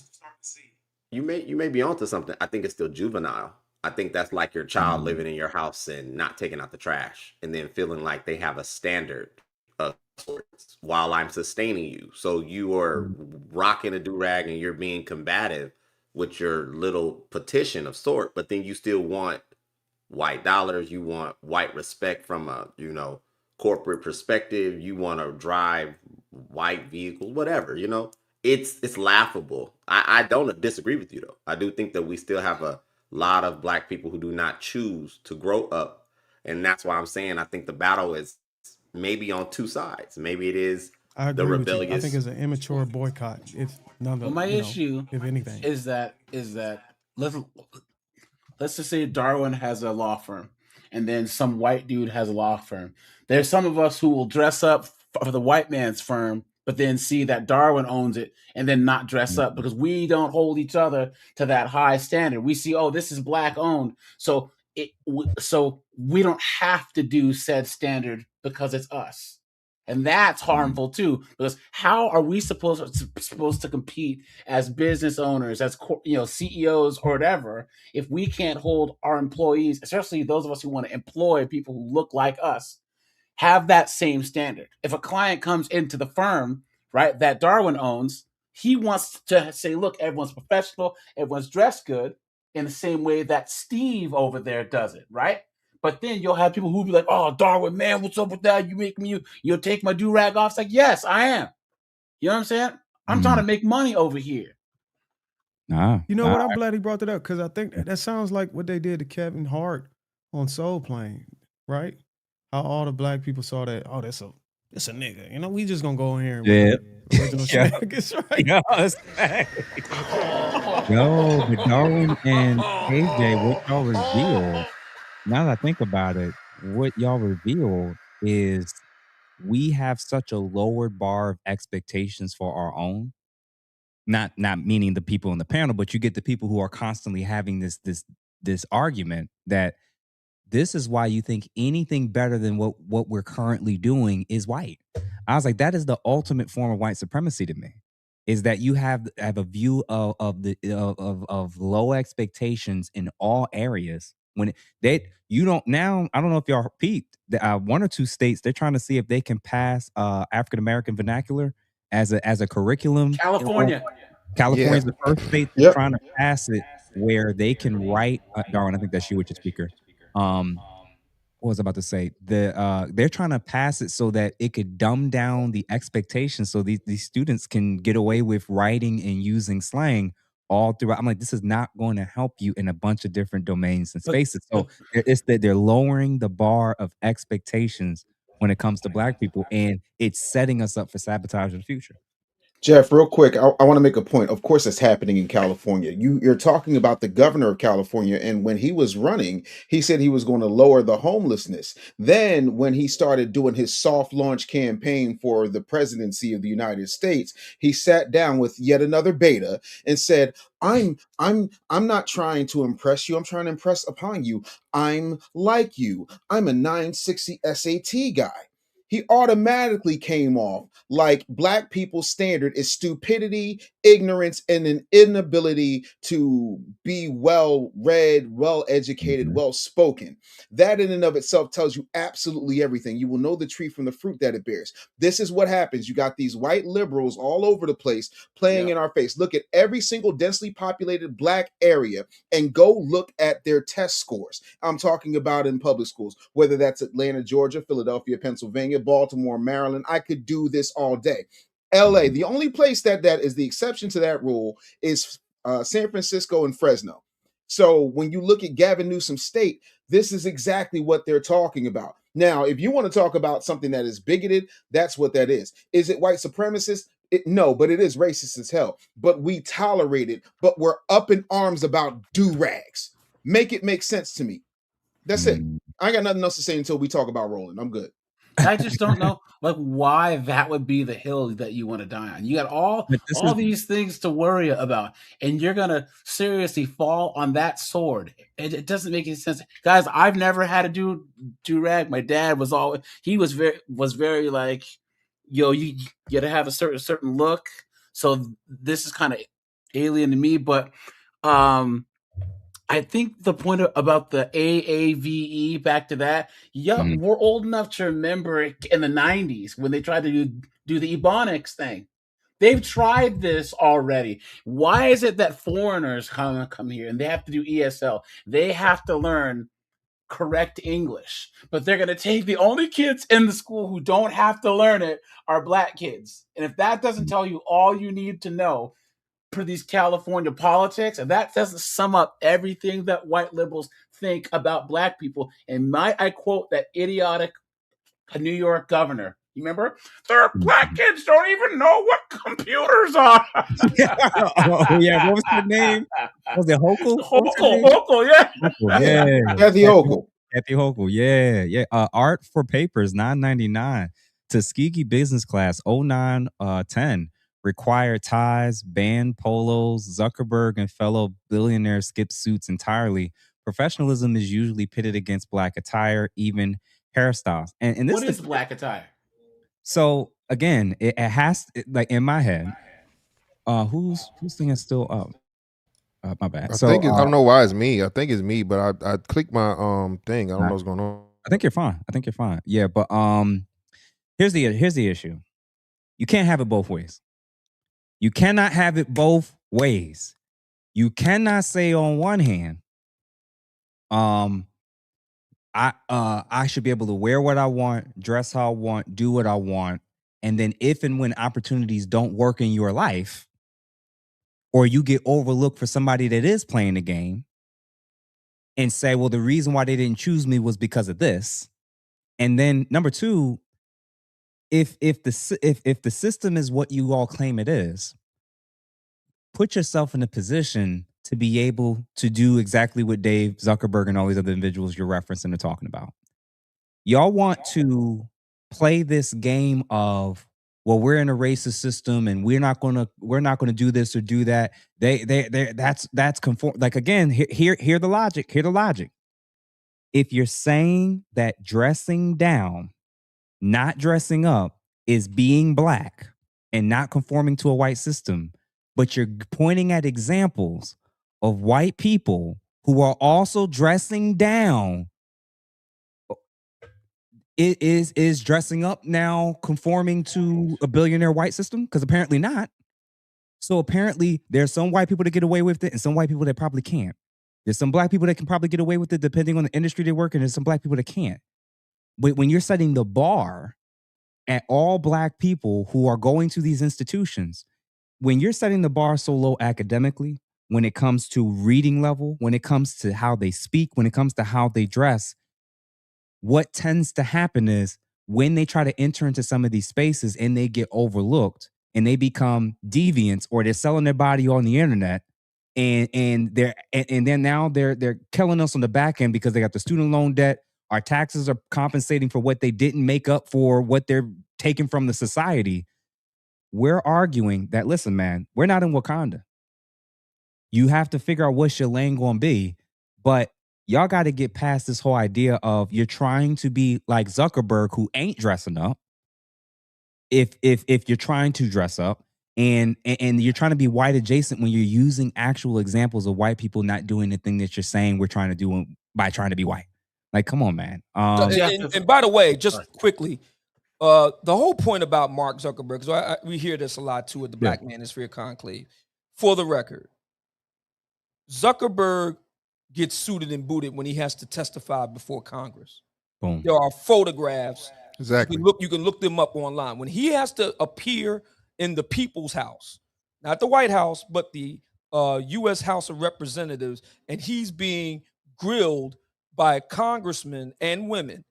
You may be onto something. I think it's still juvenile. I think that's like your child living in your house and not taking out the trash and then feeling like they have a standard of sorts while I'm sustaining you. So you are rocking a do-rag and you're being combative with your little petition of sort, but then you still want white dollars, you want white respect from a, corporate perspective, you want to drive white vehicles, whatever, it's laughable. I don't disagree with you though. I do think that we still have a lot of black people who do not choose to grow up. And that's why I'm saying I think the battle is maybe on two sides. Maybe it is I the agree with you. I rebellious. think it's an immature boycott. If none Well, of my issue, if anything, is that let's just say Darwin has a law firm, and then some white dude has a law firm. There's some of us who will dress up for the white man's firm, but then see that Darwin owns it, and then not dress up because we don't hold each other to that high standard. We see, oh, this is black owned, so we don't have to do said standard because it's us. And that's harmful too, because how are we supposed to compete as business owners, as CEOs or whatever, if we can't hold our employees, especially those of us who want to employ people who look like us, have that same standard? If a client comes into the firm, right, that Darwin owns, he wants to say, look, everyone's professional, everyone's dressed good, in the same way that Steve over there does it, right? But then you'll have people who'll be like, oh, Darwin, man, what's up with that? You'll take my do-rag off. It's like, yes, I am. You know what I'm saying? I'm trying to make money over here. You know what? I'm glad he brought that up because I think that sounds like what they did to Kevin Hart on Soul Plane, right? How all the black people saw that, oh, that's a nigga. We just gonna go in here and original shenanigans, right? Yo, but Darwin and AJ, what y'all reveal, now that I think about it, what y'all reveal is we have such a lowered bar of expectations for our own. Not meaning the people in the panel, but you get the people who are constantly having this argument that this is why you think anything better than what we're currently doing is white. I was like, that is the ultimate form of white supremacy to me. Is that you have a view of low expectations in all areas when you don't now. I don't know if y'all peeped. One or two states they're trying to see if they can pass African American vernacular as a curriculum. California is the first state that's trying to pass it where they can write. Darwin, I think that's you with your speaker. What was I about to say? They're trying to pass it so that it could dumb down the expectations so these students can get away with writing and using slang all throughout. I'm like, this is not going to help you in a bunch of different domains and spaces. So it's that they're lowering the bar of expectations when it comes to black people, and it's setting us up for sabotage in the future. Jeff, real quick, I want to make a point. Of course, it's happening in California. You're talking about the governor of California, and when he was running, he said he was going to lower the homelessness. Then, when he started doing his soft launch campaign for the presidency of the United States, he sat down with yet another beta and said, I'm not trying to impress you. I'm trying to impress upon you. I'm like you. I'm a 960 SAT guy. he automatically came off like black people's standard is stupidity, ignorance, and an inability to be well read, well educated, well spoken. That in and of itself tells you absolutely everything. You will know the tree from the fruit that it bears. This is what happens. You got these white liberals all over the place playing in our face. Look at every single densely populated black area and go look at their test scores. I'm talking about in public schools, whether that's Atlanta, Georgia, Philadelphia, Pennsylvania, Baltimore, Maryland. I could do this all day. LA, the only place that is the exception to that rule is San Francisco and Fresno. So when you look at Gavin Newsom's state, this is exactly what they're talking about. Now, if you want to talk about something that is bigoted, that's what that is. Is it white supremacist? No, but it is racist as hell. But we tolerate it, but we're up in arms about do-rags. Make it make sense to me. That's it. I ain't got nothing else to say until we talk about Roland. I'm good. I just don't know like why that would be the hill that you want to die on. You got all these things to worry about, and you're gonna seriously fall on that sword. It doesn't make any sense, guys. I've never had to do rag. My dad was always very like, yo, you gotta have a certain look. So this is kind of alien to me, but I think the point about the AAVE, back to that, we're old enough to remember it in the 90s when they tried to do the Ebonics thing. They've tried this already. Why is it that foreigners come here and they have to do ESL? They have to learn correct English, but they're going to take the only kids in the school who don't have to learn it are black kids. And if that doesn't tell you all you need to know for these California politics, and that doesn't sum up everything that white liberals think about black people. And I quote that idiotic New York governor. You remember? Their black kids don't even know what computers are. Oh yeah, what was her name? Was it Hochul? Hochul, yeah. Yeah. Kathy Hochul. Kathy Hochul, yeah. Art for Papers, $9.99. Tuskegee Business Class, 0910. Required ties, banned polos, Zuckerberg and fellow billionaires skip suits entirely. Professionalism is usually pitted against black attire, even hairstyles. And this what is black attire? So again, it has like in my head. Whose thing is still up? My bad. I think I don't know why it's me. I think it's me, but I clicked my thing. I don't know what's going on. I think you're fine. Yeah, but here's the issue. You can't have it both ways. You cannot have it both ways. You cannot say on one hand, I should be able to wear what I want, dress how I want, do what I want, and then if and when opportunities don't work in your life, or you get overlooked for somebody that is playing the game, and say, well, the reason why they didn't choose me was because of this. And then number two, if the system is what you all claim it is, put yourself in a position to be able to do exactly what Dave Zuckerberg and all these other individuals you're referencing are talking about. Y'all want to play this game of, well, we're in a racist system and we're not gonna do this or do that. That's conform. Like again, hear the logic. Hear the logic. If you're saying that dressing down, not dressing up, is being black and not conforming to a white system, but you're pointing at examples of white people who are also dressing down, is dressing up now conforming to a billionaire white system? Because apparently not. So apparently there's some white people that get away with it and some white people that probably can't. There's some black people that can probably get away with it depending on the industry they work in. There's some black people that can't. But when you're setting the bar at all black people who are going to these institutions, when you're setting the bar so low academically, when it comes to reading level, when it comes to how they speak, when it comes to how they dress, what tends to happen is when they try to enter into some of these spaces and they get overlooked and they become deviants or they're selling their body on the internet and then now they're killing us on the back end because they got the student loan debt. Our taxes are compensating for what they didn't make up for, what they're taking from the society. We're arguing that, listen, man, we're not in Wakanda. You have to figure out what's your lane going to be. But y'all got to get past this whole idea of you're trying to be like Zuckerberg, who ain't dressing up. if you're trying to dress up and you're trying to be white adjacent when you're using actual examples of white people not doing the thing that you're saying we're trying to do by trying to be white. Like, come on, man. And by the way, just quickly, the whole point about Mark Zuckerberg, because we hear this a lot too at the Black Manosphere Conclave. For the record, Zuckerberg gets suited and booted when he has to testify before Congress. Boom. There are photographs. Exactly. You can look them up online. When he has to appear in the People's House, not the White House, but the U.S. House of Representatives, and he's being grilled by congressmen and women.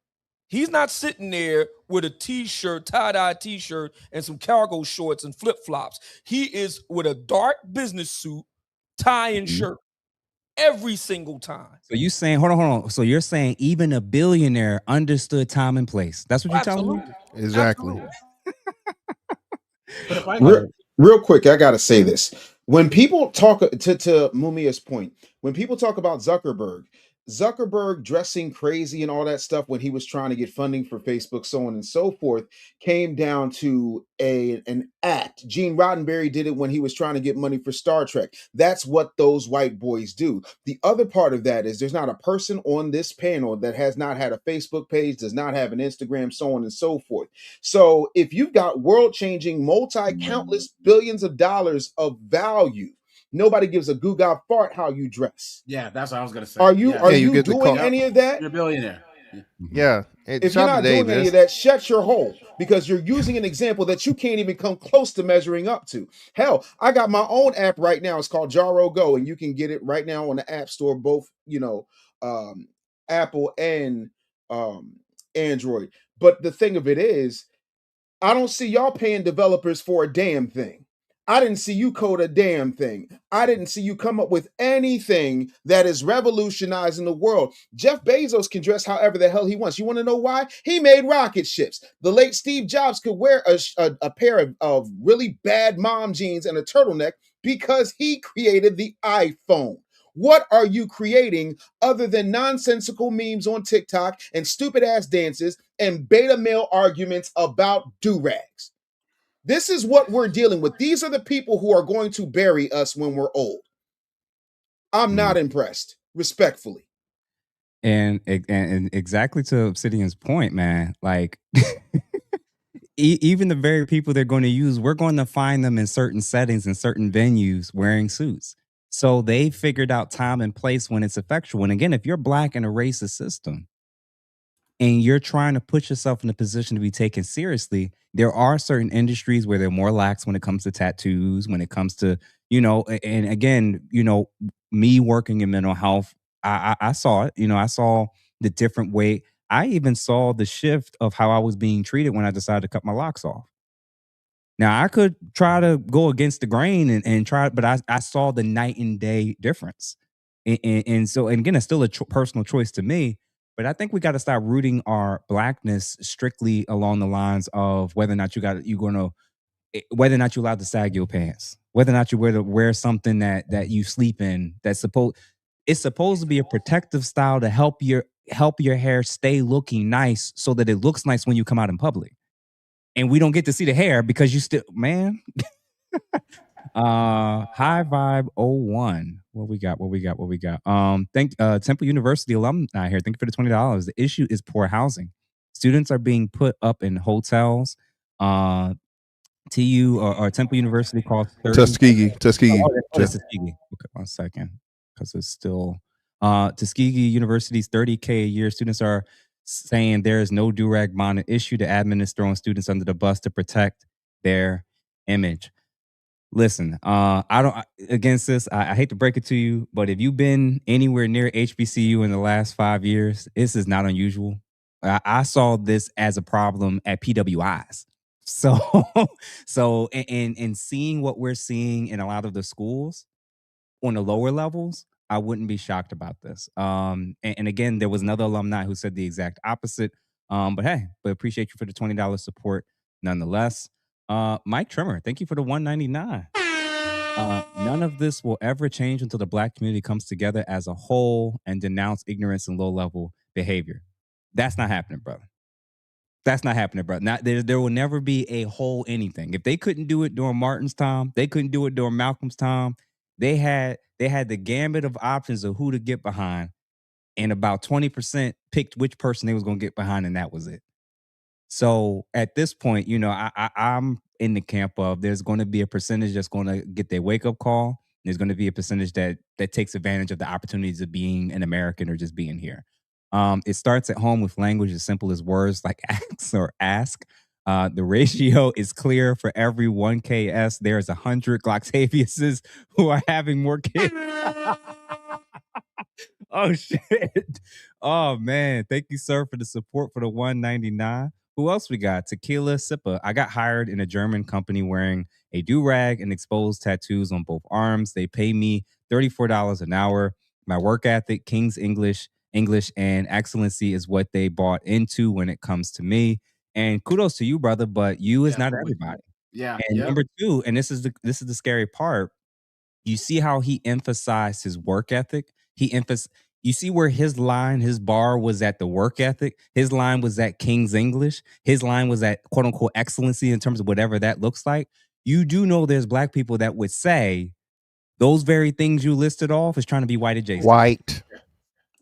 He's not sitting there with a t-shirt, tie-dye t-shirt, and some cargo shorts and flip-flops. He is with a dark business suit, tie and shirt every single time. So you saying, hold on. So you're saying even a billionaire understood time and place. That's what you're telling me? Exactly. Real quick, I gotta say this. When people talk to Mumia's point, when people talk about Zuckerberg dressing crazy and all that stuff when he was trying to get funding for Facebook, so on and so forth, came down to an act. Gene Roddenberry did it when he was trying to get money for Star Trek. That's what those white boys do. The other part of that is there's not a person on this panel that has not had a Facebook page, does not have an Instagram, so on and so forth. So if you've got world-changing, multi-countless billions of dollars of value, nobody gives a goo-gaw fart how you dress. Yeah, that's what I was gonna say. Are you get doing any of that? You're a billionaire. Yeah. If you're not doing any of that, shut your hole, because you're using an example that you can't even come close to measuring up to. Hell, I got my own app right now. It's called Jaro Go, and you can get it right now on the App Store, both Apple and Android. But the thing of it is, I don't see y'all paying developers for a damn thing. I didn't see you code a damn thing. I didn't see you come up with anything that is revolutionizing the world. Jeff Bezos can dress however the hell he wants. You want to know why? He made rocket ships. The late Steve Jobs could wear a pair of really bad mom jeans and a turtleneck because he created the iPhone. What are you creating other than nonsensical memes on TikTok and stupid ass dances and beta male arguments about do-rags? This is what we're dealing with. These are the people who are going to bury us when we're old. I'm not impressed, respectfully. And exactly to Obsidian's point, man, like even the very people they're going to use, we're going to find them in certain settings and certain venues wearing suits. So they figured out time and place when it's effectual. And again, if you're Black in a racist system and you're trying to put yourself in a position to be taken seriously, there are certain industries where they're more lax when it comes to tattoos, when it comes to, and again, me working in mental health, I saw it, I saw the different way. I even saw the shift of how I was being treated when I decided to cut my locks off. Now I could try to go against the grain and try, but I saw the night and day difference. And so, and again, it's still a personal choice to me. But I think we got to start rooting our Blackness strictly along the lines of whether or not whether or not you're allowed to sag your pants, whether or not you wear something that you sleep in. It's supposed to be a protective style to help your hair stay looking nice, so that it looks nice when you come out in public. And we don't get to see the hair because you still, man. High Vibe 01. What we got? Temple University alumni here. Thank you for the $20. The issue is poor housing. Students are being put up in hotels. TU or Temple University costs Tuskegee. Oh, Tuskegee. Okay, 1 second, because it's still Tuskegee University's $30K a year. Students are saying there is no durag bonnet issue. The admin is throwing students under the bus to protect their image. Listen, I don't against this. I hate to break it to you, but if you've been anywhere near HBCU in the last 5 years, this is not unusual. I saw this as a problem at PWIs. So and seeing what we're seeing in a lot of the schools on the lower levels, I wouldn't be shocked about this. And again, there was another alumni who said the exact opposite. But appreciate you for the $20 support nonetheless. Mike Trimmer, thank you for the $199. None of this will ever change until the Black community comes together as a whole and denounce ignorance and low-level behavior. That's not happening, brother. That's not happening, bro. Not there will never be a whole anything. If they couldn't do it during Martin's time, they couldn't do it during Malcolm's time. They had the gambit of options of who to get behind, and about 20% picked which person they was gonna get behind, and that was it. So at this point, I'm in the camp of there's going to be a percentage that's going to get their wake up call. There's going to be a percentage that takes advantage of the opportunities of being an American or just being here. It starts at home with language as simple as words like ask or ask. The ratio is clear for every 1KS. There's 100 Glocktaviuses who are having more kids. Oh shit. Oh man. Thank you, sir, for the support for the 199. Who else we got? Tequila Sippa. I got hired in a German company wearing a do-rag and exposed tattoos on both arms. They pay me $34 an hour. My work ethic, King's English, and excellency is what they bought into when it comes to me. And kudos to you, brother, but you is not everybody. Yeah. And number two, and this is the scary part. You see how he emphasized his work ethic? You see where his bar was at the work ethic. His line was at King's English. His line was at quote unquote excellency in terms of whatever that looks like. You do know there's black people that would say those very things you listed off is trying to be white adjacent. White.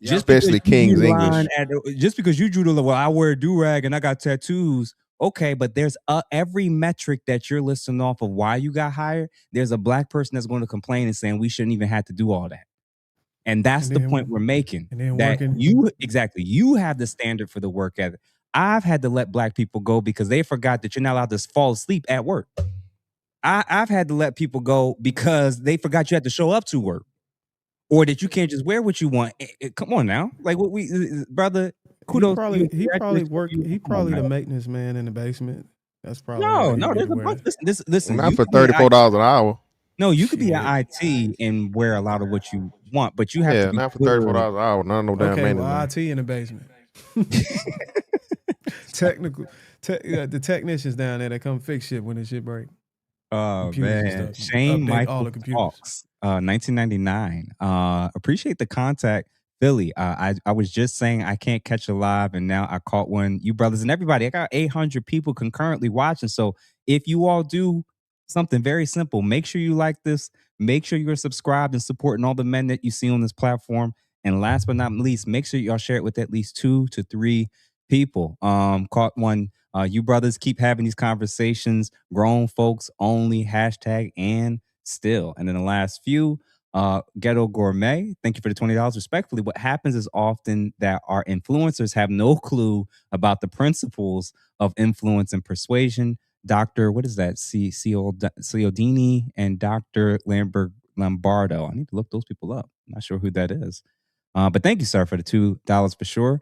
Just especially King's English. Just because you drew the, well, I wear a do-rag and I got tattoos. Okay, but there's every metric that you're listing off of why you got hired. There's a black person that's going to complain and saying we shouldn't even have to do all that. And that's the point we're making. That you have the standard for the work ethic. I've had to let black people go because they forgot that you're not allowed to fall asleep at work. I've had to let people go because they forgot you had to show up to work, or that you can't just wear what you want. Come on now, like what brother. Kudos. He probably the maintenance man in the basement. That's probably no. There's a bunch. Listen. Not for $34 an hour. No, you could be an IT and wear a lot of what you want, but you have to be not for $34 an hour. No damn maintenance. Well, IT in the basement. The technicians down there that come fix shit when the shit break. Oh Computers man, Shane Michael Fox, 1999. Appreciate the contact, Philly. I was just saying I can't catch a live, and now I caught one. You brothers and everybody, I got 800 people concurrently watching. So if you all do something very simple, make sure you like this. Make sure you're subscribed and supporting all the men that you see on this platform. And last but not least, make sure y'all share it with at least 2 to 3 people. Caught one. You brothers keep having these conversations. Grown folks only. # and still. And then the last few, Ghetto Gourmet. Thank you for the $20. Respectfully, what happens is often that our influencers have no clue about the principles of influence and persuasion. Dr. What is that? Cialdini and Dr. Lombardo. I need to look those people up. I'm not sure who that is. But thank you, sir, for the $2 for sure.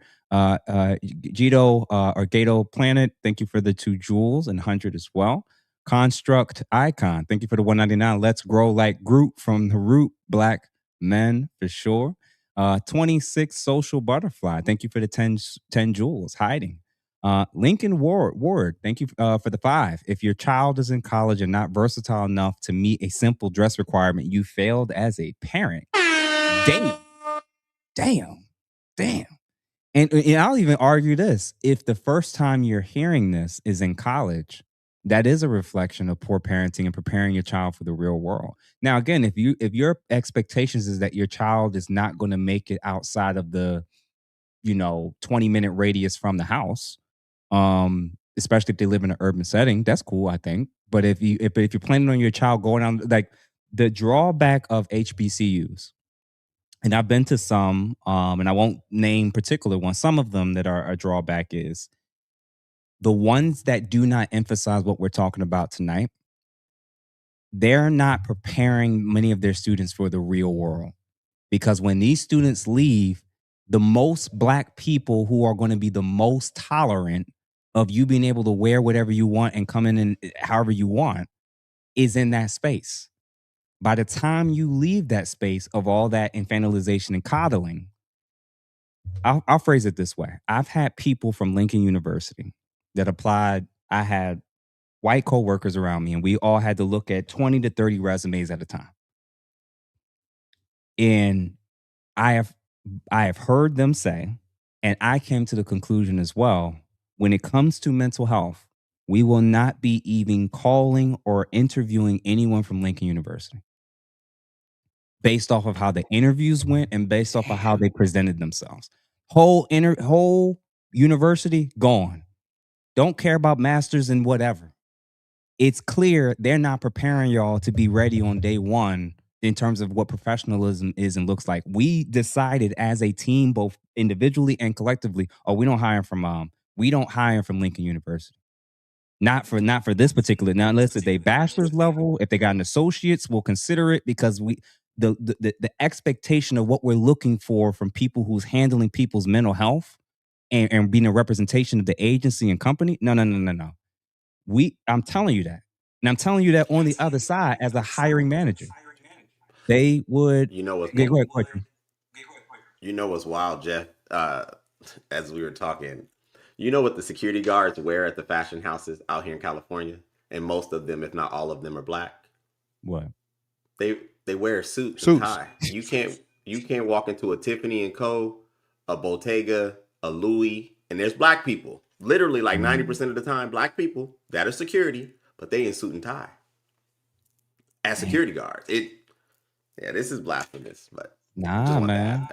Gito or Gato Planet, thank you for the 2 jewels and 100 as well. Construct Icon, thank you for the 199. Let's Grow Like Groot from the Root Black Men for sure. 26 Social Butterfly, thank you for the 10 jewels. Hiding. Lincoln Ward, thank you for the 5. If your child is in college and not versatile enough to meet a simple dress requirement, you failed as a parent. Damn. And I'll even argue this. If the first time you're hearing this is in college, that is a reflection of poor parenting and preparing your child for the real world. Now, again, if your expectations is that your child is not going to make it outside of the, 20-minute radius from the house, especially if they live in an urban setting, that's cool, I think. But if you're planning on your child going on, like the drawback of HBCUs, and I've been to some, and I won't name particular ones. Some of them that are a drawback is the ones that do not emphasize what we're talking about tonight. They're not preparing many of their students for the real world, because when these students leave, the most black people who are going to be the most tolerant of you being able to wear whatever you want and come in and however you want is in that space. By the time you leave that space of all that infantilization and coddling, I'll phrase it this way. I've had people from Lincoln University that applied. I had white coworkers around me, and we all had to look at 20 to 30 resumes at a time. And I have heard them say, and I came to the conclusion as well, when it comes to mental health, we will not be even calling or interviewing anyone from Lincoln University based off of how the interviews went and based off of how they presented themselves. Whole university gone. Don't care about masters and whatever. It's clear they're not preparing y'all to be ready on day one in terms of what professionalism is and looks like. We decided as a team, both individually and collectively, we don't hire from Lincoln University. Not for this particular. Now, unless it's a bachelor's level, if they got an associate's, we'll consider it because the expectation of what we're looking for from people who's handling people's mental health and being a representation of the agency and company. No. I'm telling you that. And I'm telling you that on the other side as a hiring manager. They would. You know what's go ahead. You know what's wild, Jeff? As we were talking, you know what the security guards wear at the fashion houses out here in California, and most of them, if not all of them, are black. What? They wear suits and tie. You can't walk into a Tiffany and Co., a Bottega, a Louis, and there's black people. Literally, like 90% of the time, black people that are security, but they in suit and tie as security guards. This is blasphemous, but nah, man.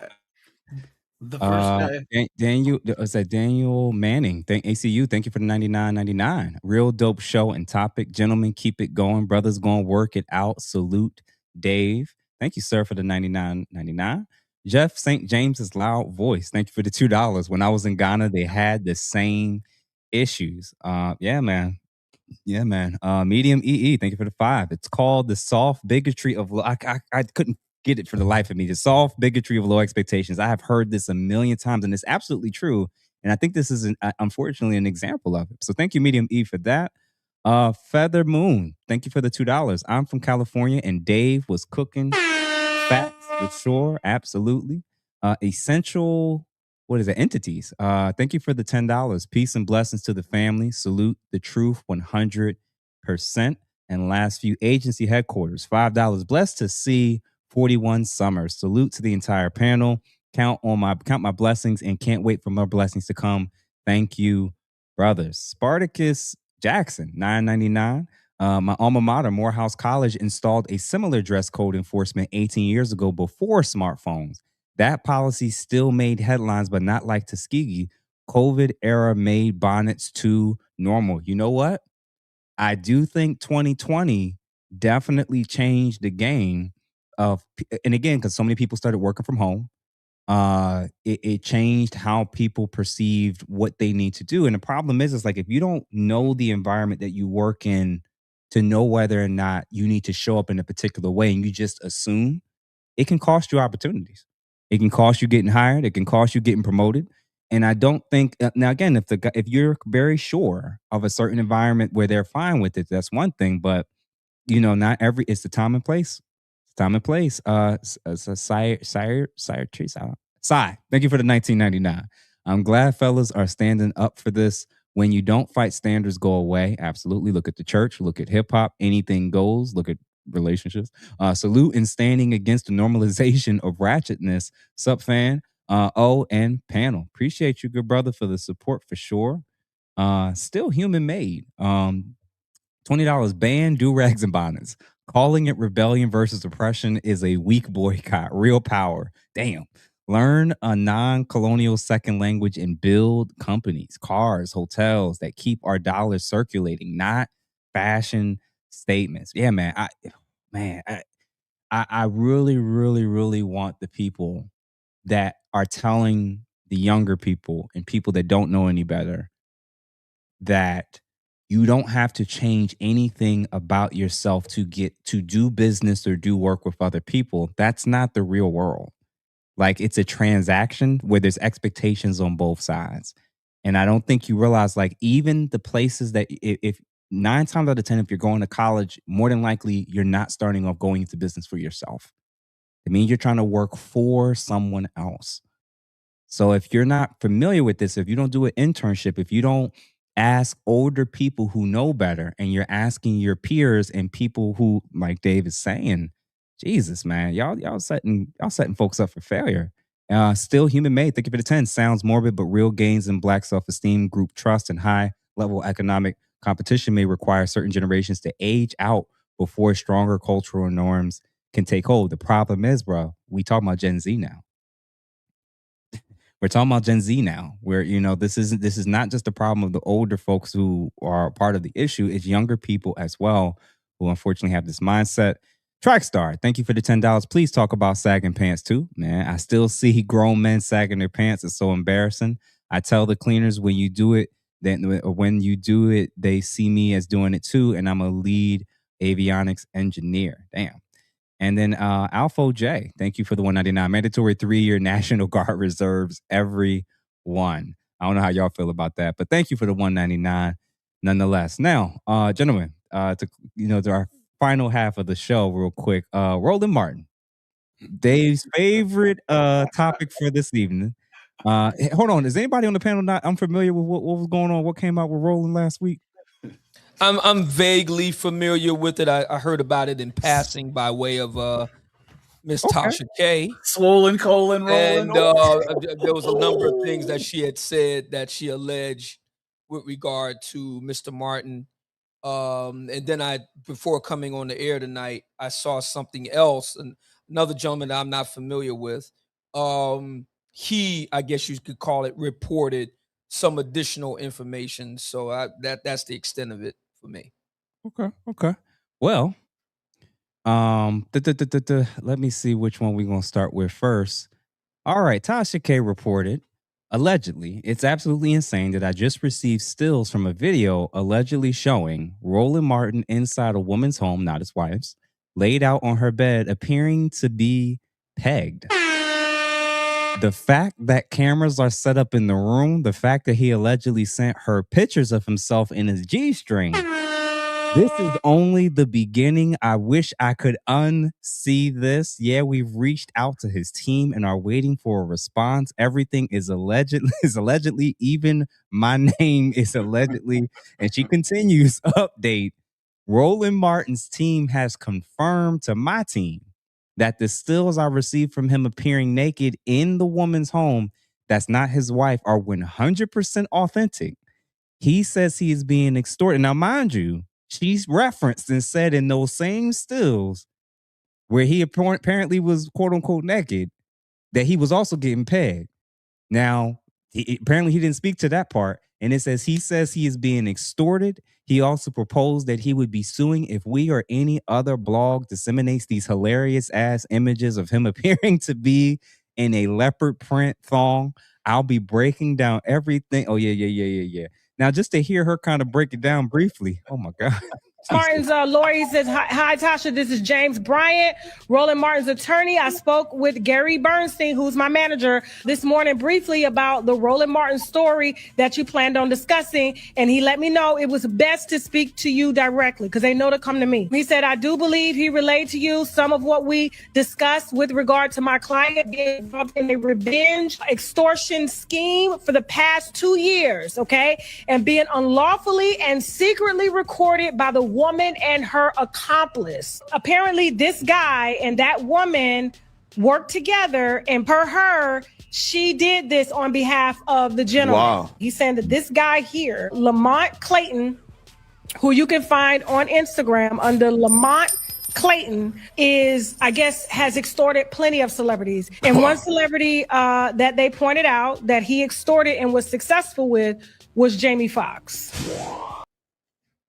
The first guy, Daniel Manning. Thank ACU. Thank you for the $99.99. Real dope show and topic. Gentlemen, keep it going. Brothers, going to work it out. Salute, Dave. Thank you, sir, for the $99.99. Jeff St. James's loud voice. Thank you for the $2. When I was in Ghana, they had the same issues. Yeah, man. Medium EE. Thank you for the 5. It's called the soft bigotry of. I couldn't get it for the life of me. The soft bigotry of low expectations. I have heard this a million times, and it's absolutely true. And I think this is unfortunately an example of it. So thank you, Medium E, for that. Feather Moon. Thank you for the $2. I'm from California, and Dave was cooking. Facts for sure, absolutely. Essential, what is it? Entities. Thank you for the $10. Peace and blessings to the family. Salute the truth 100%. And last few agency headquarters, $5. Blessed to see 41 summers. Salute to the entire panel. Count my blessings and can't wait for more blessings to come. Thank you, brothers. Spartacus Jackson, $9.99. My alma mater, Morehouse College, installed a similar dress code enforcement 18 years ago before smartphones. That policy still made headlines, but not like Tuskegee. COVID era made bonnets too normal. You know what? I do think 2020 definitely changed the game and again, because so many people started working from home. It changed how people perceived what they need to do. And the problem is like if you don't know the environment that you work in to know whether or not you need to show up in a particular way and you just assume, it can cost you opportunities. It can cost you getting hired. It can cost you getting promoted. And I don't think now again, if you're very sure of a certain environment where they're fine with it, that's one thing. But not it's the time and place. Time and place. Sire Teresa. Sai, thank you for the $19.99. I'm glad fellas are standing up for this. When you don't fight, standards go away. Absolutely. Look at the church. Look at hip hop. Anything goes. Look at relationships. Salute in standing against the normalization of ratchetness. Sup, fan? And panel. Appreciate you, good brother, for the support for sure. Still human made. $20 ban do-rags and bonnets. Calling it rebellion versus oppression is a weak boycott. Real power. Damn. Learn a non-colonial second language and build companies, cars, hotels that keep our dollars circulating, not fashion statements. Yeah, man. I really, really, really want the people that are telling the younger people and people that don't know any better that you don't have to change anything about yourself to get to do business or do work with other people. That's not the real world. Like it's a transaction where there's expectations on both sides. And I don't think you realize like even the places that if 9 times out of 10, if you're going to college, more than likely you're not starting off going into business for yourself. It means you're trying to work for someone else. So if you're not familiar with this, if you don't do an internship, if you don't ask older people who know better and you're asking your peers and people who, like Dave is saying, Jesus, man, y'all setting folks up for failure. Still human made. Thank you for the 10. Sounds morbid, but real gains in Black self-esteem, group trust, and high level economic competition may require certain generations to age out before stronger cultural norms can take hold. The problem is, bro, we talking about Gen Z now. We're talking about Gen Z now, where, you know, this is not just the problem of the older folks who are part of the issue. It's younger people as well who unfortunately have this mindset. Trackstar, thank you for the $10. Please talk about sagging pants too, man. I still see grown men sagging their pants. It's so embarrassing. I tell the cleaners when you do it, they see me as doing it too, and I'm a lead avionics engineer. Damn. And then Alpha J, thank you for the $199. Mandatory 3-year National Guard reserves everyone. I don't know how y'all feel about that, but thank you for the $199 nonetheless. Now, gentlemen, to our final half of the show real quick. Roland Martin, Dave's favorite topic for this evening. Hold on, is anybody on the panel not unfamiliar with what was going on? What came out with Roland last week? I'm vaguely familiar with it. I heard about it in passing by way of Miss Tasha K. Swollen colon rolling. And there was a number of things that she had said that she alleged with regard to Mr. Martin. And then before coming on the air tonight, I saw something else, and another gentleman that I'm not familiar with. He, I guess you could call it, reported some additional information. So that's the extent of it for me. Okay. Well, let me see which one we're gonna start with first. All right, Tasha K reported, allegedly, it's absolutely insane that I just received stills from a video allegedly showing Roland Martin inside a woman's home, not his wife's, laid out on her bed, appearing to be pegged. The fact that cameras are set up in the room, the fact that he allegedly sent her pictures of himself in his G-string, this is only the beginning. I wish I could unsee this. Yeah, we've reached out to his team and are waiting for a response. Everything is allegedly, even my name is allegedly. And she continues, update, Roland Martin's team has confirmed to my team that the stills I received from him appearing naked in the woman's home, that's not his wife, are 100% authentic. He says he is being extorted. Now, mind you, she's referenced and said in those same stills where he apparently was quote unquote naked, that he was also getting pegged. Now, apparently he didn't speak to that part. And it says he is being extorted. He also proposed that he would be suing if we or any other blog disseminates these hilarious ass images of him appearing to be in a leopard print thong. I'll be breaking down everything. Oh, yeah. Now, just to hear her kind of break it down briefly. Oh, my God. Martin's lawyer says, hi, Tasha, this is James Bryant, Roland Martin's attorney. I spoke with Gary Bernstein, who's my manager, this morning briefly about the Roland Martin story that you planned on discussing. And he let me know it was best to speak to you directly because they know to come to me. He said, I do believe he relayed to you some of what we discussed with regard to my client being involved in a revenge extortion scheme for the past 2 years, okay? And being unlawfully and secretly recorded by the woman and her accomplice. Apparently, this guy and that woman worked together, and per her, she did this on behalf of the gentleman. Wow. He's saying that this guy here, Lamont Clayton, who you can find on Instagram under Lamont Clayton, is, I guess, has extorted plenty of celebrities. And one celebrity that they pointed out that he extorted and was successful with was Jamie Foxx.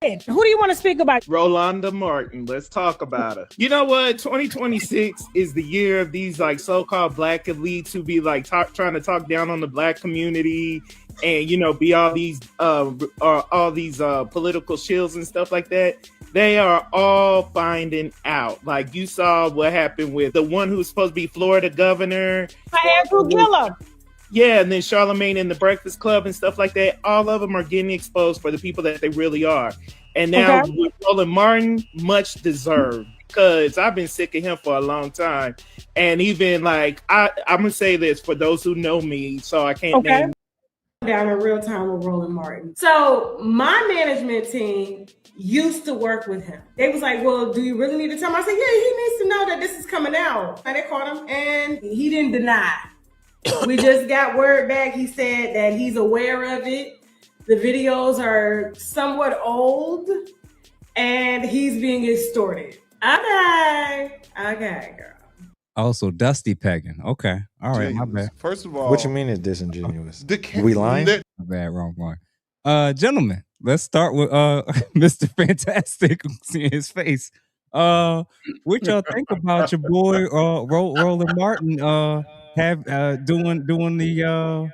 Who do you want to speak about? Rolanda Martin. Let's talk about her. You know what? 2026 is the year of these like so-called black elites who be like trying to talk down on the black community and, you know, be all these political shills and stuff like that. They are all finding out. Like you saw what happened with the one who's supposed to be Florida governor. Andrew Gillum. Yeah, and then Charlamagne and the Breakfast Club and stuff like that. All of them are getting exposed for the people that they really are. And now with Roland Martin, much deserved, because I've been sick of him for a long time. And even like, I'm going to say this for those who know me, so I can't name down in real time with Roland Martin. So my management team used to work with him. They was like, well, do you really need to tell him? I said, yeah, he needs to know that this is coming out. And they called him and he didn't deny. We just got word back. He said that he's aware of it. The videos are somewhat old, and he's being extorted. Okay, girl. Also, Dusty pegging. Okay, all right, my bad. First of all, What you mean is disingenuous? The We lying? My bad, wrong one. Gentlemen, let's start with Mr. Fantastic. Seeing his face. What y'all think about your boy Roland Martin doing the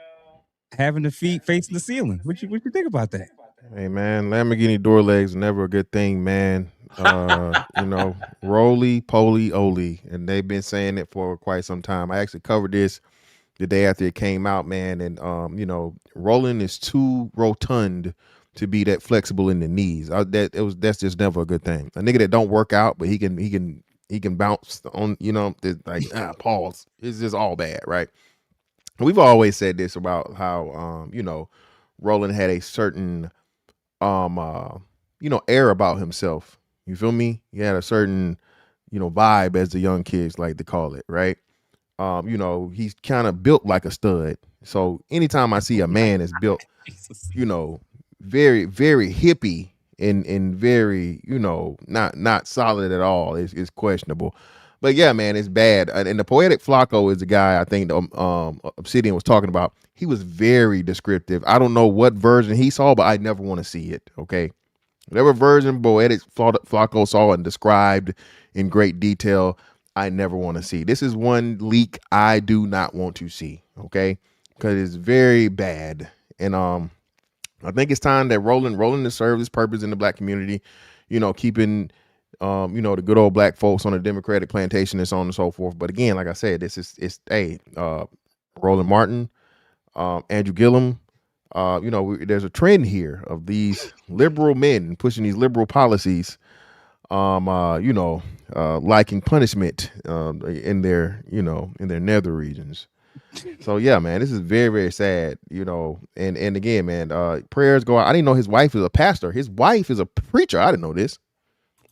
having the feet facing the ceiling? What you think about that? Hey man, Lamborghini door legs never a good thing, man. You know, roly poly oly, and they've been saying it for quite some time. I actually covered this the day after it came out, man, and you know, Roland is too rotund to be that flexible in the knees. That's just never a good thing. A nigga that don't work out, but he can bounce on, you know, like pause. It's just all bad, right? We've always said this about how you know, Roland had a certain you know, air about himself. You feel me? He had a certain, you know, vibe, as the young kids like to call it, right? You know, he's kind of built like a stud. So anytime I see a man is built, you know, very, very hippie and very, you know, not solid at all, is questionable. But yeah, man, it's bad. And the Poetic Flacco is the guy I think Obsidian was talking about. He was very descriptive. I don't know what version he saw, but I never want to see it. Okay. Whatever version Poetic Flacco saw and described in great detail, I never want to see. This is one leak I do not want to see. Okay. Because it's very bad. And I think it's time that Roland has served his purpose in the black community, you know, keeping you know, the good old black folks on the Democratic plantation and so on and so forth. But again, like I said, Roland Martin, Andrew Gillum, you know, there's a trend here of these liberal men pushing these liberal policies, you know, liking punishment in their, you know, in their nether regions. So yeah, man, this is very, very sad, you know, and again, man, prayers go out. I didn't know his wife is a pastor. His wife is a preacher. I didn't know this.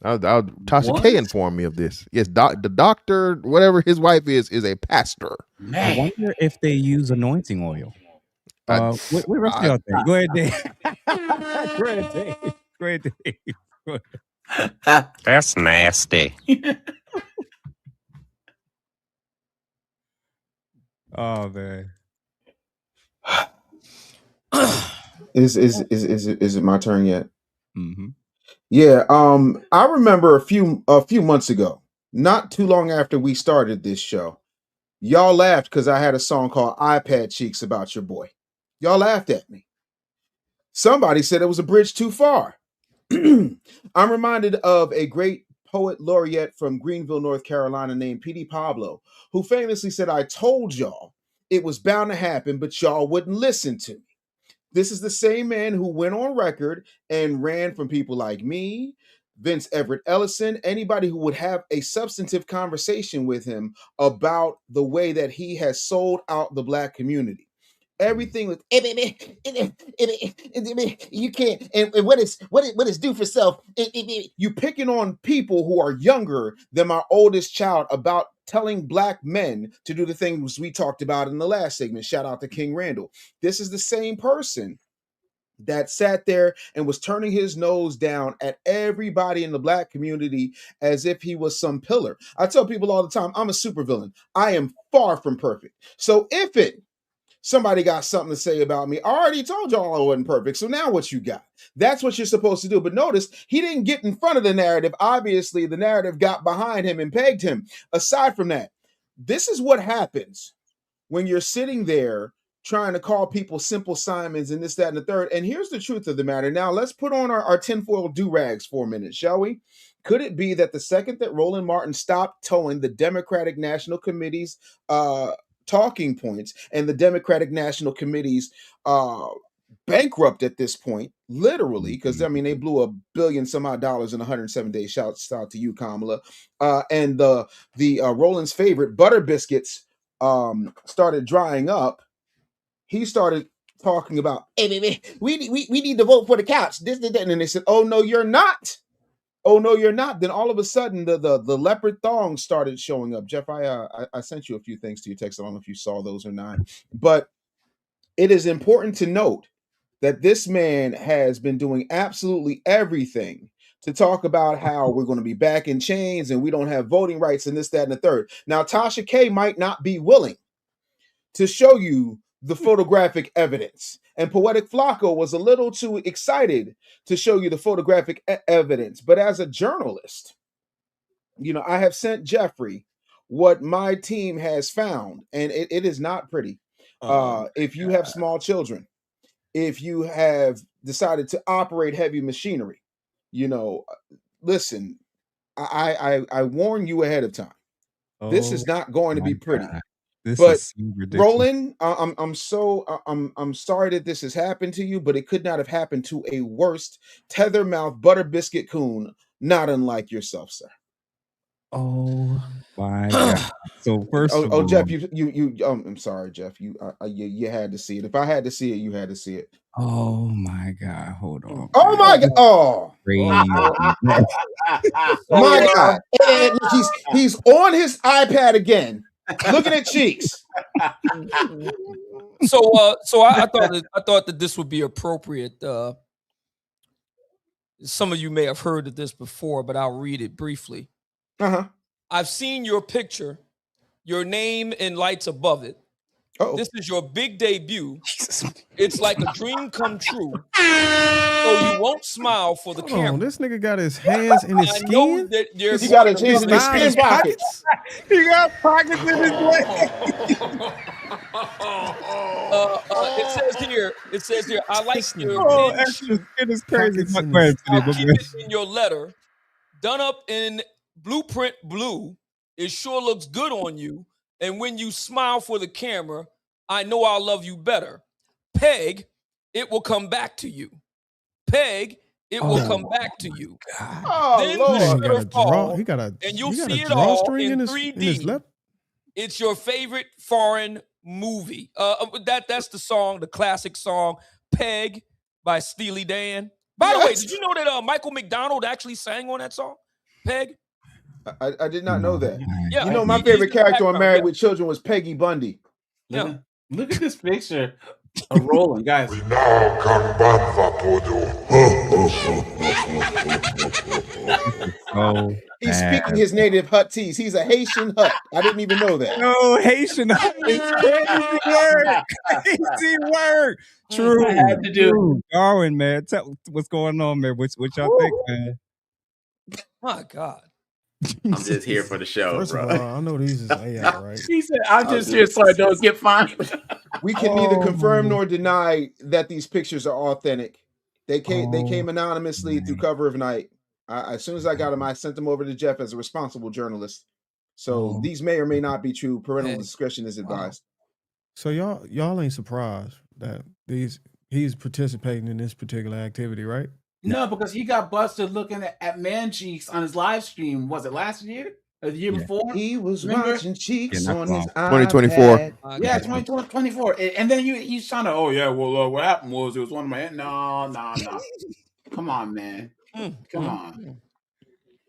Tasha K informed me of this. Yes, the doctor, whatever his wife is a pastor. Man. I wonder if they use anointing oil. What rest of y'all think? Go ahead, Dave. Go ahead, Dave. Go ahead, Dave. Go ahead. That's nasty. Oh man. Is it my turn yet? Mm-hmm. Yeah. I remember a few months ago, not too long after we started this show, y'all laughed because I had a song called iPad Cheeks about your boy. Y'all laughed at me. Somebody said it was a bridge too far. I'm reminded of a great poet laureate from Greenville, North Carolina named P.D. Pablo, who famously said, "I told y'all it was bound to happen, but y'all wouldn't listen to me." This is the same man who went on record and ran from people like me, Vince Everett Ellison, anybody who would have a substantive conversation with him about the way that he has sold out the black community. Everything with you can't, and what is due for self. You picking on people who are younger than my oldest child about telling black men to do the things we talked about in the last segment. Shout out to King Randall. This is the same person that sat there and was turning his nose down at everybody in the black community as if he was some pillar. I tell people all the time, I'm a supervillain. I am far from perfect. So if somebody got something to say about me, I already told y'all I wasn't perfect. So now what you got? That's what you're supposed to do. But notice, he didn't get in front of the narrative. Obviously, the narrative got behind him and pegged him. Aside from that, this is what happens when you're sitting there trying to call people simple Simons and this, that, and the third. And here's the truth of the matter. Now, let's put on our tinfoil do-rags for a minute, shall we? Could it be that the second that Roland Martin stopped towing the Democratic National Committee's talking points, and the Democratic National Committee's bankrupt at this point, literally, because I mean they blew $1 billion some odd in 107 days. Shouts out to you, Kamala. And the Roland's favorite butter biscuits started drying up. He started talking about, "Hey, baby, we need to vote for the couch." This, that, and then they said, "Oh no, you're not. oh no, you're not. Then all of a sudden the leopard thong started showing up. Jeff, I sent you a few things to your text. I don't know if you saw those or not, but it is important to note that this man has been doing absolutely everything to talk about how we're going to be back in chains and we don't have voting rights and this, that, and the third. Now, Tasha K might not be willing to show you the photographic evidence. And Poetic Flacco was a little too excited to show you the photographic evidence. But as a journalist, I have sent Jeffrey what my team has found, and it is not pretty. If you have small children, if you have decided to operate heavy machinery, listen, I warn you ahead of time. This is not going to be pretty. But Roland, I'm sorry that this has happened to you, but it could not have happened to a worse tether mouth butter biscuit coon, not unlike yourself, sir. Oh my God! So first, of all, Jeff, I'm sorry, Jeff. You had to see it. If I had to see it, you had to see it. Oh my God! Hold on. Oh my God! Oh, my God! And look, he's on his iPad again, looking at cheeks. So I thought that this would be appropriate. Some of you may have heard of this before, but I'll read it briefly. I've seen your picture, your name in lights above it. This is your big debut. It's like a dream come true. So you won't smile for the camera. This nigga got his hands in his skin. Know that he got his hands in his skin pockets. He got pockets in his leg. It says here, I like your pen sheet. It is crazy. I'll keep it in your letter, done up in blueprint blue. It sure looks good on you. And when you smile for the camera, I know I'll love you better. Peg, it will come back to you. Peg, it will come back to you. Then Lord. and you'll see it all in 3D. It's your favorite foreign movie. That's the song, the classic song, Peg by Steely Dan. By the way, did you know that Michael McDonald actually sang on that song, Peg? I did not know that. Yeah, my favorite character on Married with Children was Peggy Bundy. Yeah. Look at this picture of Roland, guys. He's speaking his native Huttese. He's a Haitian Hut. I didn't even know that. No, Haitian Hut is crazy work. Crazy work. True. I had to do Darwin, man. Tell what's going on, man. What y'all think, man? My God. I'm just here for the show, First bro. of all, I know these is AI, right? He said, I'm just here so I don't get fined. We can neither confirm nor deny that these pictures are authentic. They came anonymously through cover of night. As soon as I got them, I sent them over to Jeff as a responsible journalist. So these may or may not be true. Parental discretion is advised. So y'all ain't surprised that he's participating in this particular activity, right? No, because he got busted looking at man cheeks on his live stream. Was it last year or the year before? He was watching cheeks on his 2024. iPad. Yeah, 2024. And then he's trying to, what happened was it was one of my no. Come on, man. Come on.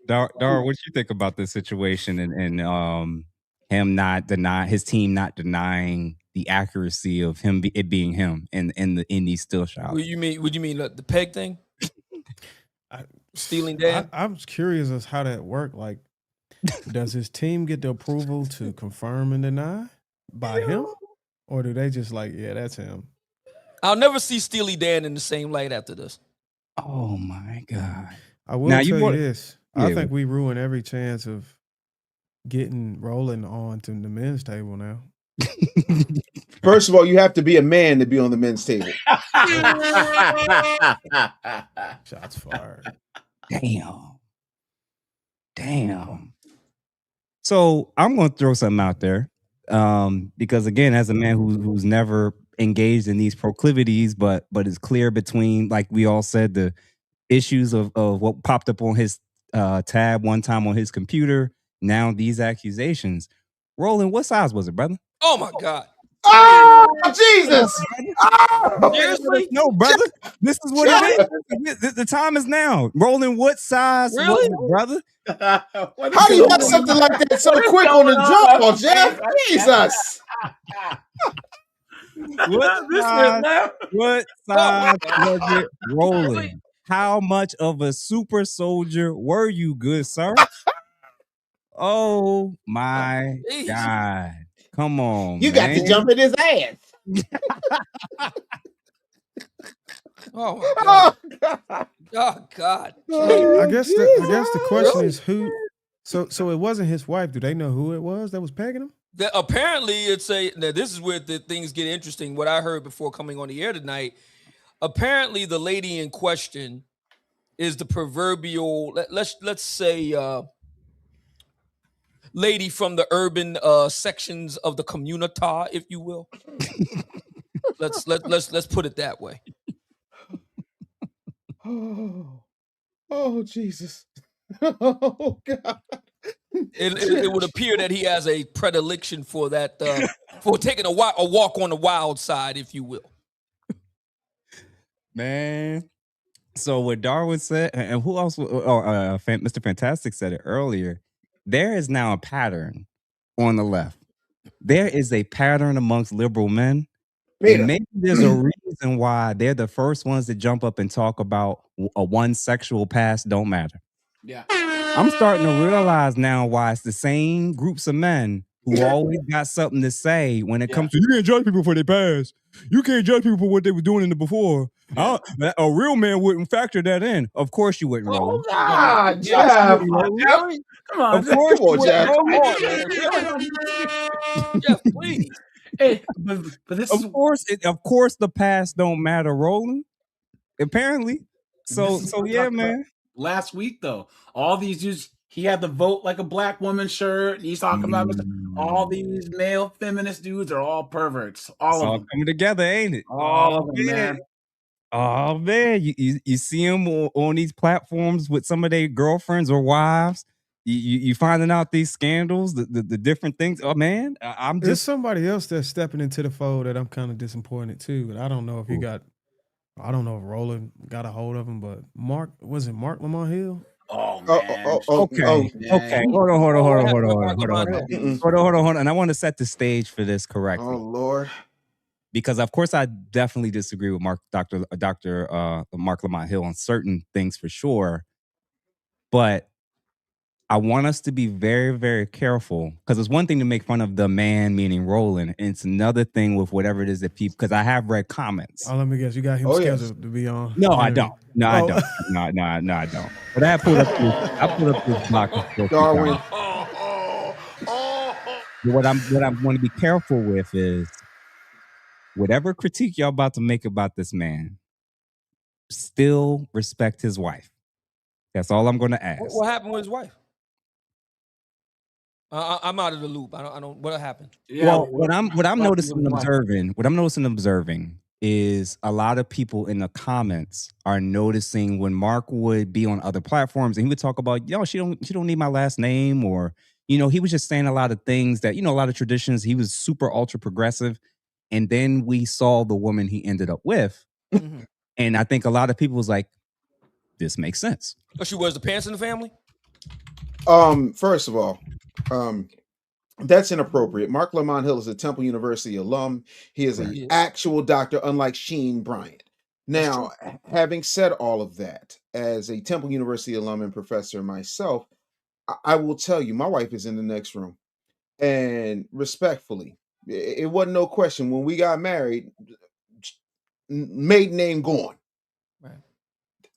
Dar, what you think about this situation and him not denying his team not denying the accuracy of it being him in these still shots? What you mean the peg thing? Stealing Dan? I'm curious as how that worked. Like, does his team get the approval to confirm and deny by him? Or do they just like, yeah, that's him? I'll never see Steely Dan in the same light after this. Oh my God. I will tell you this. I think we ruin every chance of getting Roland on to the men's table now. First of all, you have to be a man to be on the men's table. Shots fired. Damn. So I'm going to throw something out there because, again, as a man who's never engaged in these proclivities, but is clear between, like we all said, the issues of what popped up on his tab one time on his computer, now these accusations. Roland, what size was it, brother? Oh, my God. Oh, Jesus! Oh, Seriously? No, brother. This is what it is. The time is now. Roland, what size was Really? it, brother? how do you mess something like that so quick on the draw, Jeff? Jesus! What size was it, Roland? How much of a super soldier were you, good sir? Oh my Jeez. God. Come on, You man. got to jump in his ass. Oh my God. Oh God. I guess the question is who. So it wasn't his wife. Do they know who it was that was pegging him? Apparently, now this is where the things get interesting. What I heard before coming on the air tonight. Apparently, the lady in question is the proverbial. Let's say lady from the urban sections of the communita, if you will. let's put it that way. Oh, Jesus. Oh, God. It would appear that he has a predilection for that, for taking a walk on the wild side, if you will. Man. So what Darwin said, and who else? Mr. Fantastic said it earlier. There is now a pattern on the left. There is a pattern amongst liberal men. And maybe there's a reason why they're the first ones to jump up and talk about a one sexual past don't matter. Yeah. I'm starting to realize now why it's the same groups of men who always got something to say when it comes to you can't judge people for their past. You can't judge people for what they were doing in the before. A real man wouldn't factor that in. Of course you wouldn't, Roland. God, Jeff. Come on, Of course you wouldn't, Jeff. Roland. Jeff, please. Hey, but this is Of course the past don't matter, Roland. Apparently. So yeah, man. Last week though, all these dudes, he had the vote like a black woman shirt. He's talking about all these male feminist dudes are all perverts. All It's of all them coming together, ain't it? All of them, man. Oh man, you see them on these platforms with some of their girlfriends or wives. You finding out these scandals, the different things. Oh man, There's somebody else that's stepping into the fold that I'm kind of disappointed too. But I don't know if I don't know if Roland got a hold of him, but Mark Lamont Hill? Oh man. Okay. Hold on. And I want to set the stage for this correctly. Oh Lord. Because of course I definitely disagree with Dr. Mark Lamont Hill on certain things for sure. But I want us to be very, very careful because it's one thing to make fun of the man, meaning Roland, and it's another thing with whatever it is that people. Because I have read comments. Oh, let me guess, you got him scheduled to be on. No, I don't. No, I don't. No, I don't. But I pulled up this block. Darwin. What I want to be careful with is whatever critique y'all about to make about this man, still respect his wife. That's all I'm going to ask. What happened with his wife? I'm out of the loop. I don't. What happened? Well, what I'm noticing and observing is a lot of people in the comments are noticing when Mark would be on other platforms and he would talk about, she don't need my last name, or he was just saying a lot of things that a lot of traditions. He was super ultra progressive, and then we saw the woman he ended up with, and I think a lot of people was like, this makes sense. Oh, she wears the pants in the family. First of all, that's inappropriate. Mark Lamont Hill is a Temple University alum. He is an actual doctor, unlike Sheen Bryant. Now, having said all of that, as a Temple University alum and professor myself, I will tell you, my wife is in the next room. And respectfully, it wasn't no question. When we got married, maiden name gone.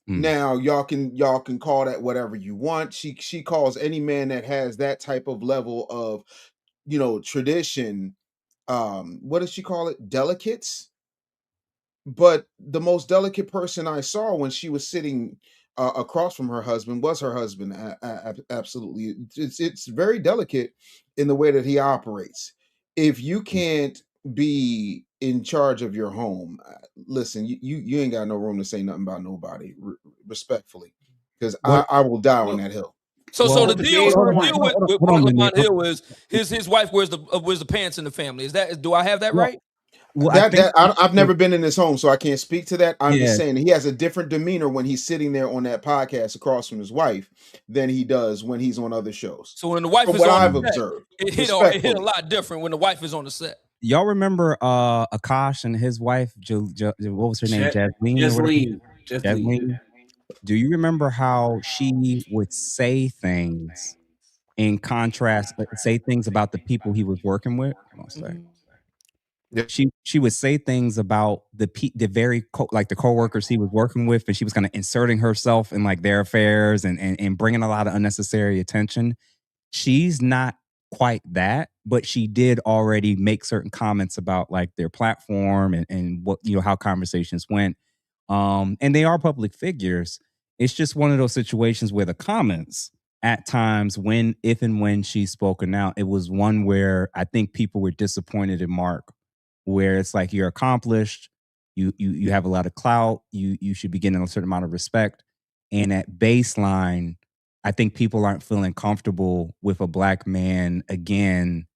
Now y'all can call that whatever you want. She calls any man that has that type of level of tradition, what does she call it? Delicates. But the most delicate person I saw when she was sitting across from her husband was her husband. Absolutely, it's very delicate in the way that he operates. If you can't be in charge of your home, listen, you ain't got no room to say nothing about nobody, respectfully, because I will die on that hill. So the deal with Hold on, Hill is his wife wears the pants in the family. Do I have that right? Well, I've never been in his home, so I can't speak to that. I'm just Yeah. saying he has a different demeanor when he's sitting there on that podcast across from his wife than he does when he's on other shows. So when the wife from is what on I've the set, observed, it hit a lot different when the wife is on the set. Y'all remember Akash and his wife, what was her name? Jasleen. Do you remember how she would say things in contrast, say things about the people he was working with? Hold on a second. She would say things about the coworkers he was working with, and she was kind of inserting herself in like their affairs and bringing a lot of unnecessary attention. She's not quite that, but she did already make certain comments about like their platform and what, how conversations went. And they are public figures. It's just one of those situations where the comments at times if and when she's spoken out, it was one where I think people were disappointed in Mark, where it's like you're accomplished, you have a lot of clout, you should be getting a certain amount of respect. And at baseline, I think people aren't feeling comfortable with a black man, again,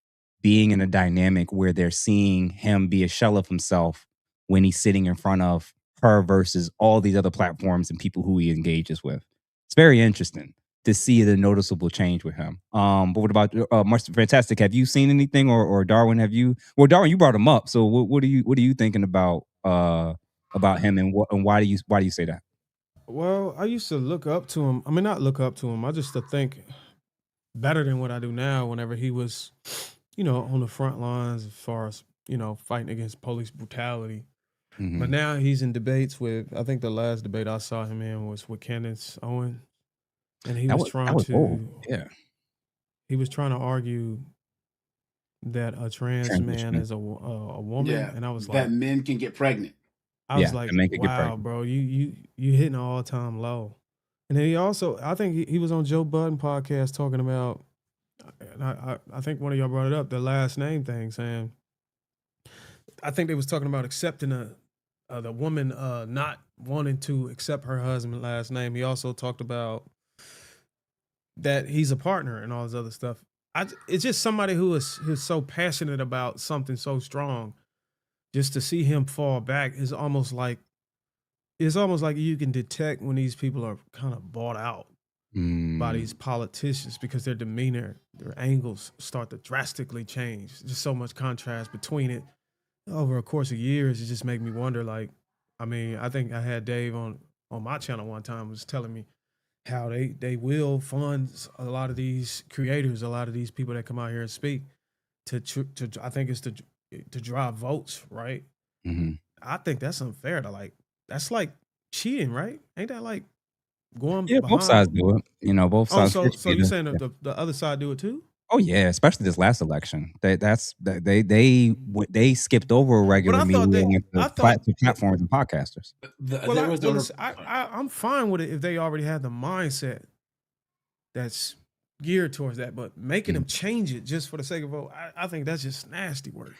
being in a dynamic where they're seeing him be a shell of himself when he's sitting in front of her versus all these other platforms and people who he engages with. It's very interesting to see the noticeable change with him. But what about Mr. Fantastic? Have you seen anything, or Darwin? Have you? Well, Darwin, you brought him up. So what are you thinking about him, and why do you say that? Well, I used to look up to him. I mean, not look up to him. I just to think better than what I do now. Whenever he was, on the front lines as far as fighting against police brutality. Mm-hmm. But now he's in debates with. I think the last debate I saw him in was with Candace Owens, and he was trying to. Yeah. He was trying to argue that a trans man is a woman, and I was like, that men can get pregnant. I was like, wow, bro, you hitting an all-time low. And then he also, I think he was on Joe Budden podcast talking about, and I think one of y'all brought it up, the last name thing, saying, I think they was talking about accepting the woman not wanting to accept her husband's last name. He also talked about that he's a partner and all this other stuff. It's just somebody who's so passionate about something so strong. Just to see him fall back is almost like you can detect when these people are kind of bought out by these politicians because their demeanor, their angles start to drastically change. Just so much contrast between it over a course of years. It just made me wonder. Like, I mean, I think I had Dave on my channel one time was telling me how they will fund a lot of these creators, a lot of these people that come out here and speak to I think it's to drive votes, right? Mm-hmm. I think that's unfair that's like cheating, right? Ain't that like going behind? Both sides do it. Both sides. So you're saying the other side do it too? Oh yeah, especially this last election. They skipped over regular media and went to platforms and podcasters. I'm fine with it if they already had the mindset that's geared towards that, but making them change it just for the sake of vote, I think that's just nasty work.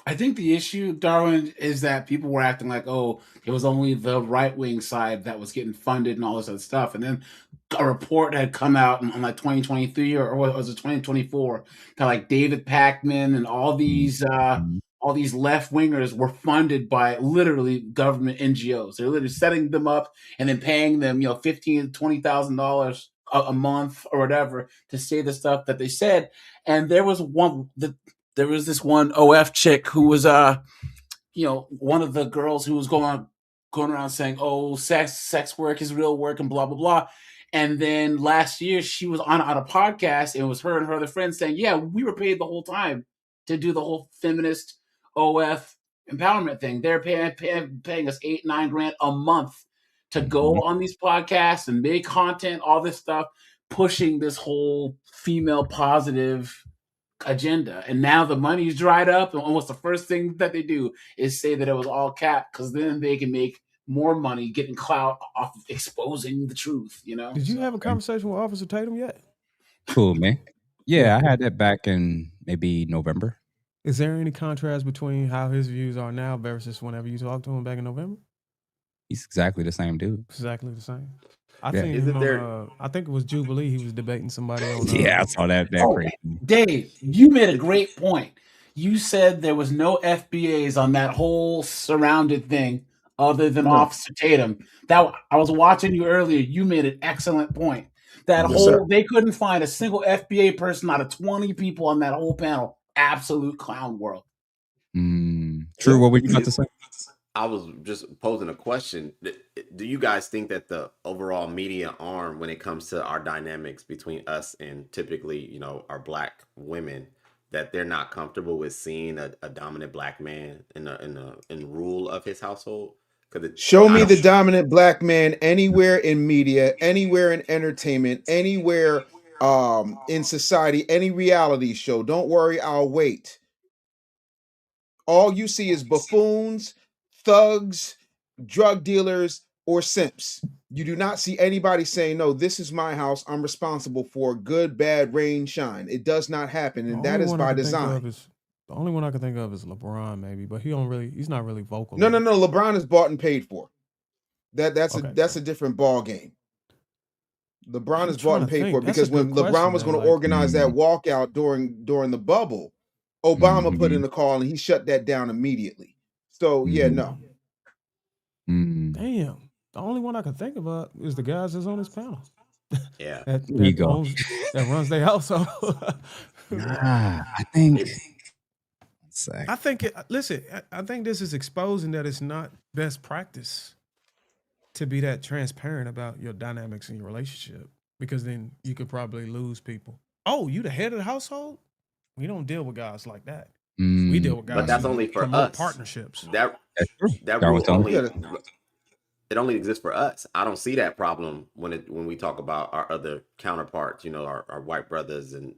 I think the issue, Darwin, is that people were acting like, oh, it was only the right-wing side that was getting funded and all this other stuff. And then a report had come out in like 2023 or what was it, 2024, kind of like David Pakman and all these left-wingers were funded by literally government NGOs. They're literally setting them up and then paying them, $15,000 to $20,000 a month or whatever to say the stuff that they said. And there was this one OF chick who was one of the girls who was going around saying, oh, sex work is real work and blah blah blah. And then last year she was on a podcast, and it was her and her other friends saying, yeah, we were paid the whole time to do the whole feminist OF empowerment thing. They're paying us $8-9 grand a month to go on these podcasts and make content, all this stuff, pushing this whole female positive agenda. And now the money's dried up, and almost the first thing that they do is say that it was all cap, because then they can make more money getting clout off of exposing the truth. Did you have a conversation with Officer Tatum yet? Cool, man. Yeah, I had that back in maybe November. Is there any contrast between how his views are now versus whenever you talked to him back in November? He's exactly the same dude. Exactly the same. I Yeah. think Isn't there? I think it was Jubilee. He was debating somebody on. Yeah, I saw that Oh, crazy. Dave, you made a great point. You said there was no FBAs on that whole surrounded thing other than No. Officer Tatum. That I was watching you earlier. You made an excellent point. That Yes, sir. they couldn't find a single FBA person out of 20 people on that whole panel. Absolute clown world. True. What were you about to say? I was just posing a question. Do you guys think that the overall media arm, when it comes to our dynamics between us and typically, our black women, that they're not comfortable with seeing a dominant black man in rule of his household? Show me the dominant black man anywhere in media, anywhere in entertainment, anywhere in society, any reality show. Don't worry, I'll wait. All you see is buffoons, thugs, drug dealers, or simps. You do not see anybody saying, no, this is my house. I'm responsible for good, bad, rain, shine. It does not happen. And that is by design. The only one I can think of is LeBron, maybe, but he's not really vocal. No. LeBron is bought and paid for. That's a different ball game. LeBron is bought and paid for because when LeBron was going to organize that walkout during the bubble, Obama put in a call and he shut that down immediately. So no. Damn. The only one I can think about is the guys that's on this panel. Yeah. that runs their household. I think. I think this is exposing that it's not best practice to be that transparent about your dynamics in your relationship, because then you could probably lose people. Oh, you the head of the household? We don't deal with guys like that. We deal with guys, but that's only for us. Partnerships. That rule it only exists for us. I don't see that problem when we talk about our other counterparts. Our white brothers, and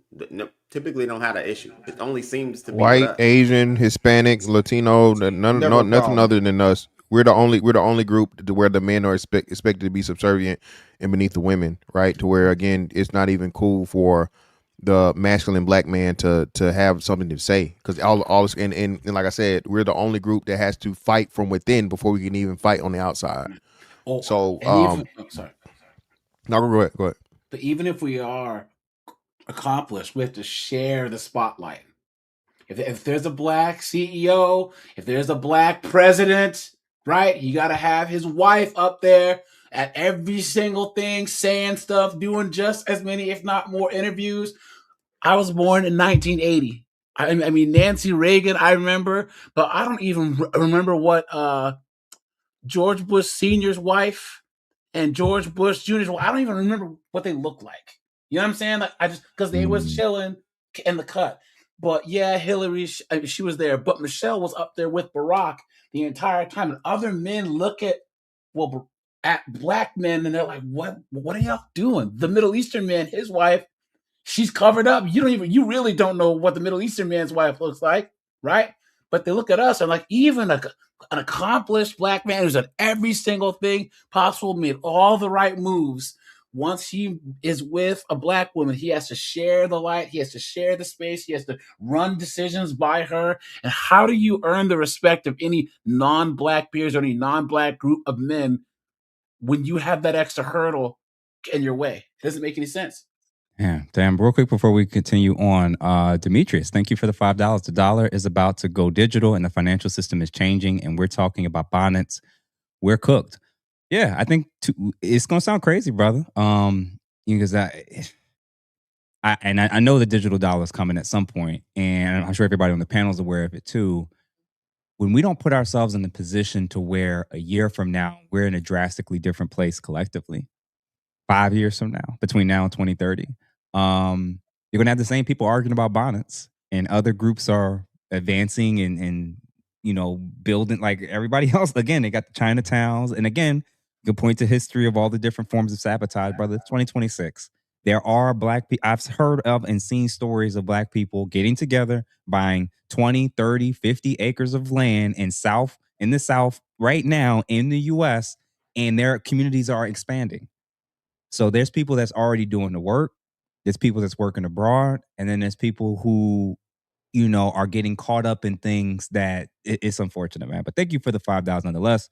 typically don't have that issue. It only seems to be white, Asian, Hispanic, Latino, nothing other than us. We're the only group to where the men are expected to be subservient and beneath the women, right? To where again, it's not even cool for the masculine black man to have something to say, because all this, and like I said, we're the only group that has to fight from within before we can even fight on the outside. So sorry. No, go ahead. But even if we are accomplished, we have to share the spotlight. If there's a black CEO, if there's a black president, right, you got to have his wife up there at every single thing, saying stuff, doing just as many, if not more, interviews. I was born in 1980. I mean, Nancy Reagan, I remember, but I don't even remember what George Bush Sr.'s wife and George Bush Jr.'s wife, I don't even remember what they looked like. You know what I'm saying? Like, I just, because they was chilling in the cut. But yeah, Hillary, she was there. But Michelle was up there with Barack the entire time. And other men look at black men and they're like, what are y'all doing? The Middle Eastern man, his wife, she's covered up. You really don't know what the Middle Eastern man's wife looks like, right? But they look at us and like, even an accomplished black man who's done every single thing possible, made all the right moves. Once he is with a black woman, he has to share the light. He has to share the space. He has to run decisions by her. And how do you earn the respect of any non-black peers or any non-black group of men when you have that extra hurdle in your way? It doesn't make any sense. Yeah, damn. Real quick before we continue on, Demetrius, thank you for the $5. The dollar is about to go digital and the financial system is changing, and we're talking about bonnets. We're cooked. Yeah, I think it's gonna sound crazy, brother. Because I know the digital dollar is coming at some point, and I'm sure everybody on the panel is aware of it too. When we don't put ourselves in the position to where a year from now we're in a drastically different place collectively, 5 years from now, between now and 2030, you're gonna have the same people arguing about bonnets, and other groups are advancing and building like everybody else. Again, they got the Chinatowns, and again, you can point to history of all the different forms of sabotage, brother. It's 2026. There are black people. I've heard of and seen stories of black people getting together, buying 20, 30, 50 acres of land in the South right now in the US, and their communities are expanding. So there's people that's already doing the work. There's people that's working abroad. And then there's people who, are getting caught up in things that it's unfortunate, man. But thank you for the $5 nonetheless.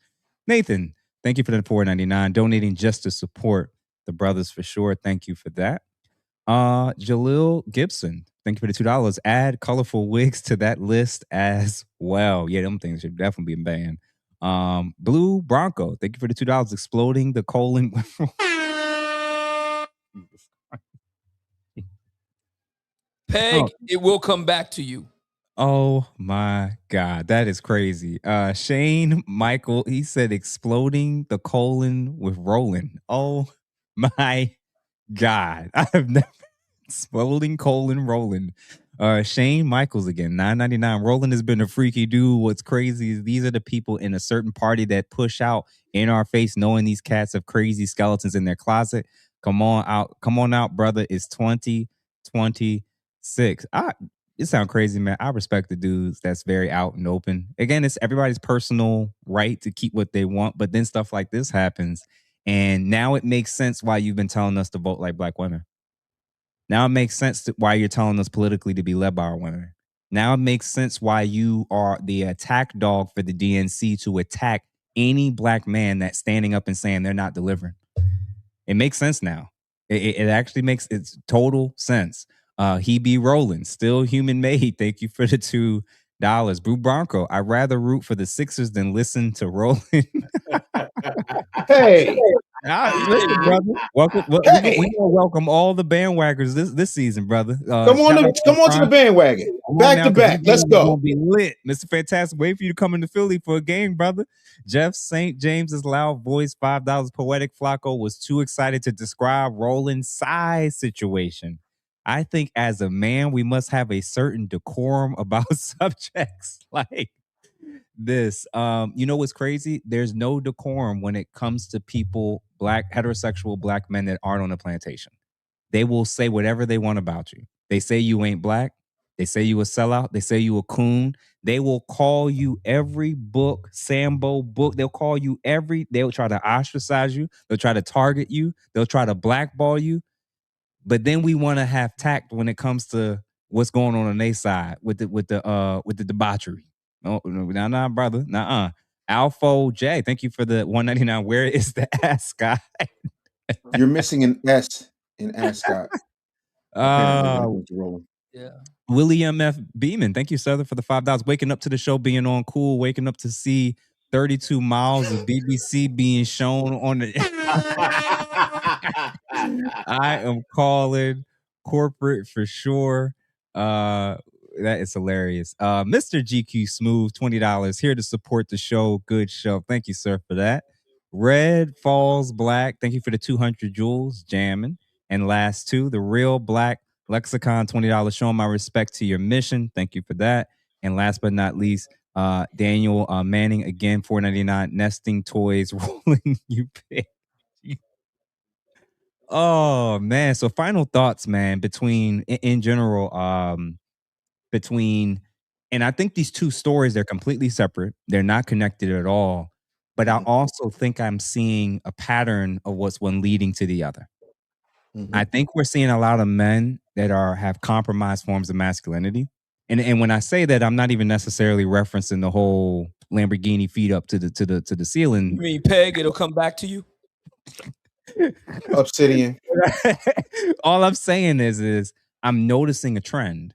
Nathan, Thank you for the $4.99. Donating just to support the brothers for sure. Thank you for that. Jalil Gibson, thank you for the $2. Add colorful wigs to that list as well. Yeah, them things should definitely be banned. Blue Bronco, thank you for the $2. Exploding the colon. Peg, it will come back to you. Oh my God, that is crazy. Shane Michael, he said exploding the colon with Roland. Oh my God. I have never exploding colon Roland. Shane Michaels again, $9.99. Roland has been a freaky dude. What's crazy is these are the people in a certain party that push out in our face, knowing these cats have crazy skeletons in their closet. Come on out, brother. It's 2026. It sounds crazy, man. I respect the dudes that's very out and open. Again, it's everybody's personal right to keep what they want, but then stuff like this happens. And now it makes sense why you've been telling us to vote like black women. Now it makes sense why you're telling us politically to be led by our women. Now it makes sense why you are the attack dog for the DNC to attack any black man that's standing up and saying they're not delivering. It makes sense now. It actually makes it's total sense. He be Roland, still human made. Thank you for the $2. Brew Bronco, I'd rather root for the Sixers than listen to Roland. Hey, listen, brother. Welcome. We gonna welcome all the bandwagoners this season, brother. Come on to the bandwagon. Back to back. Let's go. Gonna be lit, Mr. Fantastic. Wait for you to come into Philly for a game, brother. Jeff St. James's loud voice, $5. Poetic Flacco was too excited to describe Roland's size situation. I think as a man, we must have a certain decorum about subjects like this. You know what's crazy? There's no decorum when it comes to people, heterosexual black men that aren't on a plantation. They will say whatever they want about you. They say you ain't black. They say you a sellout. They say you a coon. They will call you every book, Sambo book. They'll call you they'll try to ostracize you. They'll try to target you. They'll try to blackball you. But then we want to have tact when it comes to what's going on their side with the debauchery. No, nah, brother. Nuh-uh. Alpha J, thank you for the $1.99. Where is the ascot? You're missing an S in ascot. Yeah. William F. Beeman, thank you, Southern, for the $5. Waking up to the show, being on cool, waking up to see 32 miles of BBC being shown on the I am calling corporate for sure. That is hilarious. Mr. GQ Smooth, $20 here to support the show. Good show. Thank you, sir, for that. Red Falls Black, thank you for the 200 joules, jamming. And last two, the Real Black Lexicon, $20, showing my respect to your mission. Thank you for that. And last but not least, Daniel Manning, again, $4.99, nesting toys, rolling you pick. Oh man. So final thoughts, man, in general, and I think these two stories, they're completely separate. They're not connected at all. But I also think I'm seeing a pattern of what's one leading to the other. I think we're seeing a lot of men that have compromised forms of masculinity. And when I say that, I'm not even necessarily referencing the whole Lamborghini feet up to the ceiling. You mean Peg, it'll come back to you? Obsidian. All I'm saying is I'm noticing a trend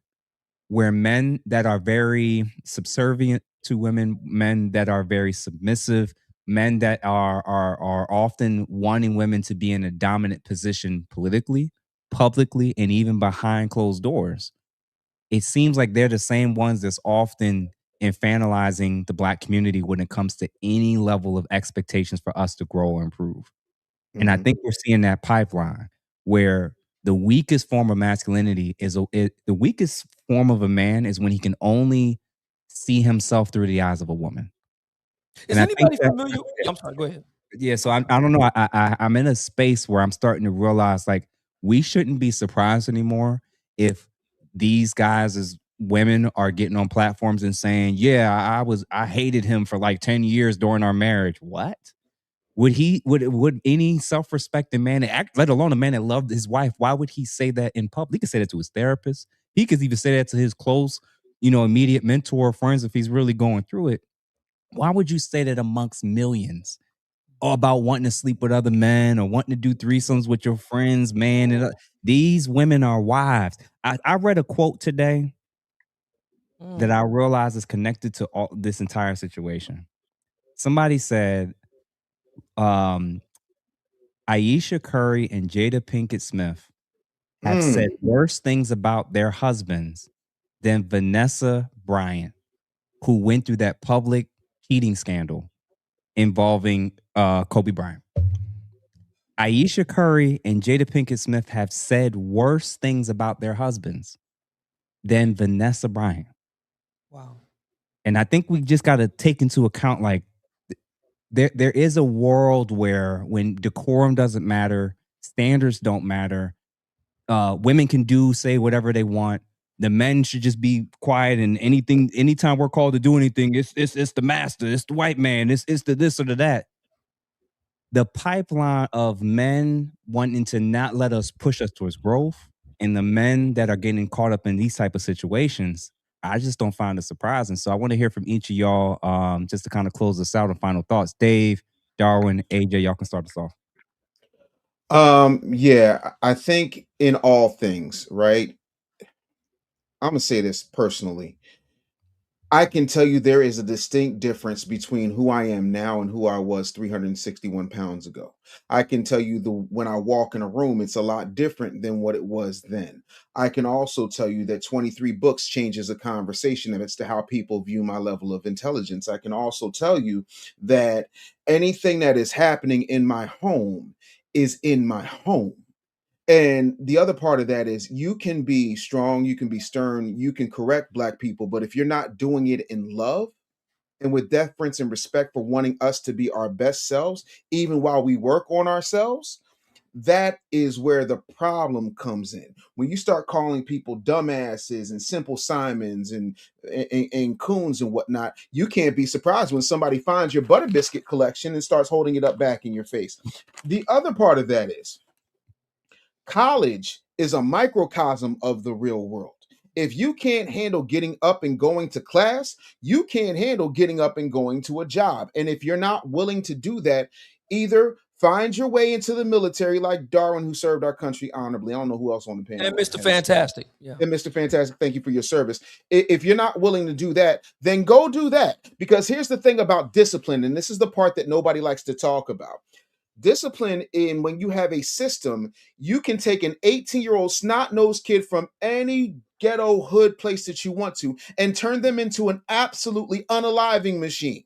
where men that are very subservient to women, men that are very submissive, men that are often wanting women to be in a dominant position politically, publicly, and even behind closed doors. It seems like they're the same ones that's often infantilizing the black community when it comes to any level of expectations for us to grow or improve. And I think we're seeing that pipeline where the weakest form of masculinity the weakest form of a man is when he can only see himself through the eyes of a woman. Is anybody familiar? I'm sorry, go ahead. Yeah, so I don't know. I'm in a space where I'm starting to realize like we shouldn't be surprised anymore if these guys as women are getting on platforms and saying, yeah, I hated him for like 10 years during our marriage. What? Would any self-respecting man, let alone a man that loved his wife, why would he say that in public? He could say that to his therapist. He could even say that to his close, immediate mentor or friends if he's really going through it. Why would you say that amongst millions? about wanting to sleep with other men or wanting to do threesomes with your friends, man. And these women are wives. I read a quote today that I realized is connected to all this entire situation. Somebody said, Aisha Curry and Jada Pinkett Smith have said worse things about their husbands than Vanessa Bryant, who went through that public cheating scandal involving Kobe Bryant. Aisha Curry and Jada Pinkett Smith have said worse things about their husbands than Vanessa Bryant. Wow. And I think we just got to take into account, like, there is a world where when decorum doesn't matter, standards don't matter, women can say whatever they want. The men should just be quiet, and anytime we're called to do anything, it's the master, it's the white man, it's the this or the that. The pipeline of men wanting to not let us push us towards growth, and the men that are getting caught up in these type of situations, I just don't find it surprising. So I want to hear from each of y'all, just to kind of close this out on final thoughts. Dave, Darwin, AJ, y'all can start us off. Yeah, I think in all things, right? I'm gonna say this personally. I can tell you there is a distinct difference between who I am now and who I was 361 pounds ago. I can tell you when I walk in a room, it's a lot different than what it was then. I can also tell you that 23 books changes a conversation as to how people view my level of intelligence. I can also tell you that anything that is happening in my home is in my home. And the other part of that is you can be strong, you can be stern, you can correct Black people, but if you're not doing it in love and with deference and respect for wanting us to be our best selves, even while we work on ourselves, that is where the problem comes in. When you start calling people dumbasses and simple Simons and coons and whatnot, you can't be surprised when somebody finds your butter biscuit collection and starts holding it up back in your face. The other part of that is college is a microcosm of the real world. If you can't handle getting up and going to class, you can't handle getting up and going to a job. And if you're not willing to do that, either find your way into the military like Darwin, who served our country honorably. I don't know who else on the panel. And Mr. Fantastic. Yeah. And Mr. Fantastic, thank you for your service. If you're not willing to do that, then go do that. Because here's the thing about discipline, and this is the part that nobody likes to talk about. Discipline in when you have a system, you can take an 18-year-old snot-nosed kid from any ghetto hood place that you want to and turn them into an absolutely unaliving machine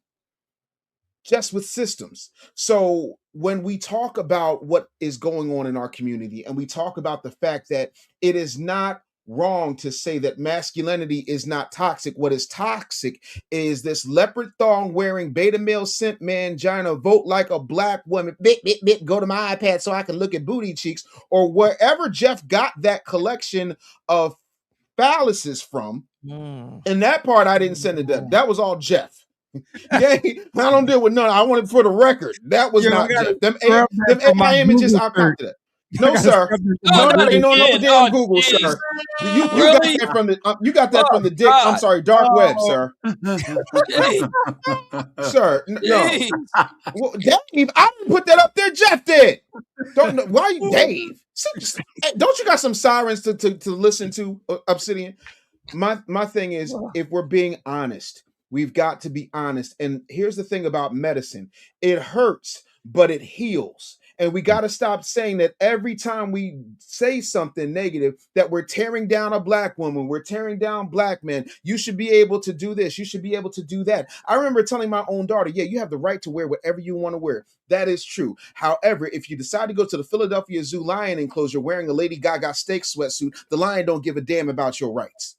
just with systems. So when we talk about what is going on in our community and we talk about the fact that it is not wrong to say that masculinity is not toxic. What is toxic is this leopard thong wearing beta male simp mangina, vote like a Black woman, go to my iPad so I can look at booty cheeks, or wherever Jeff got that collection of phalluses from. And that part I didn't send it to. That was all Jeff. Yeah, I don't deal with none. I want it for the record. That was not Jeff. Them AI images, I'll copy that. No, sir. No, that ain't no damn Google, sir. You got that from the from the dick. I'm sorry, dark web, sir. Sir, no. Well, Dave, I didn't put that up there. Jeff did. Don't know why you, Dave. Don't you got some sirens to listen to, Obsidian? My thing is, if we're being honest, we've got to be honest. And here's the thing about medicine: it hurts, but it heals. And we got to stop saying that every time we say something negative, that we're tearing down a Black woman, we're tearing down Black men. You should be able to do this. You should be able to do that. I remember telling my own daughter, yeah, you have the right to wear whatever you want to wear. That is true. However, if you decide to go to the Philadelphia Zoo lion enclosure wearing a Lady Gaga steak sweatsuit, the lion don't give a damn about your rights.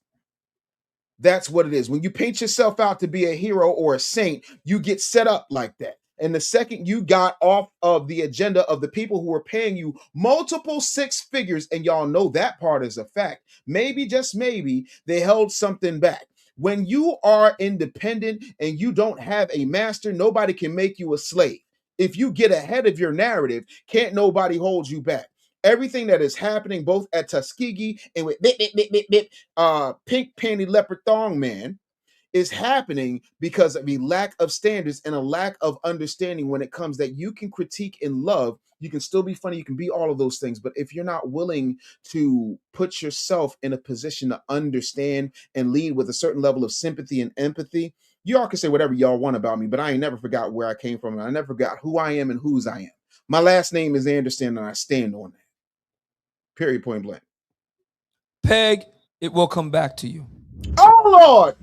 That's what it is. When you paint yourself out to be a hero or a saint, you get set up like that. And the second you got off of the agenda of the people who are paying you multiple six figures, and y'all know that part is a fact, maybe, just maybe, they held something back. When you are independent and you don't have a master, nobody can make you a slave. If you get ahead of your narrative, can't nobody hold you back. Everything that is happening both at Tuskegee and with Pink Panty Leopard Thong Man is happening because of a lack of standards and a lack of understanding when it comes that you can critique in love. You can still be funny. You can be all of those things. But if you're not willing to put yourself in a position to understand and lead with a certain level of sympathy and empathy, y'all can say whatever y'all want about me, but I ain't never forgot where I came from. And I never forgot who I am and whose I am. My last name is Anderson, and I stand on that. Period, point blank. Peg, it will come back to you. Oh, Lord.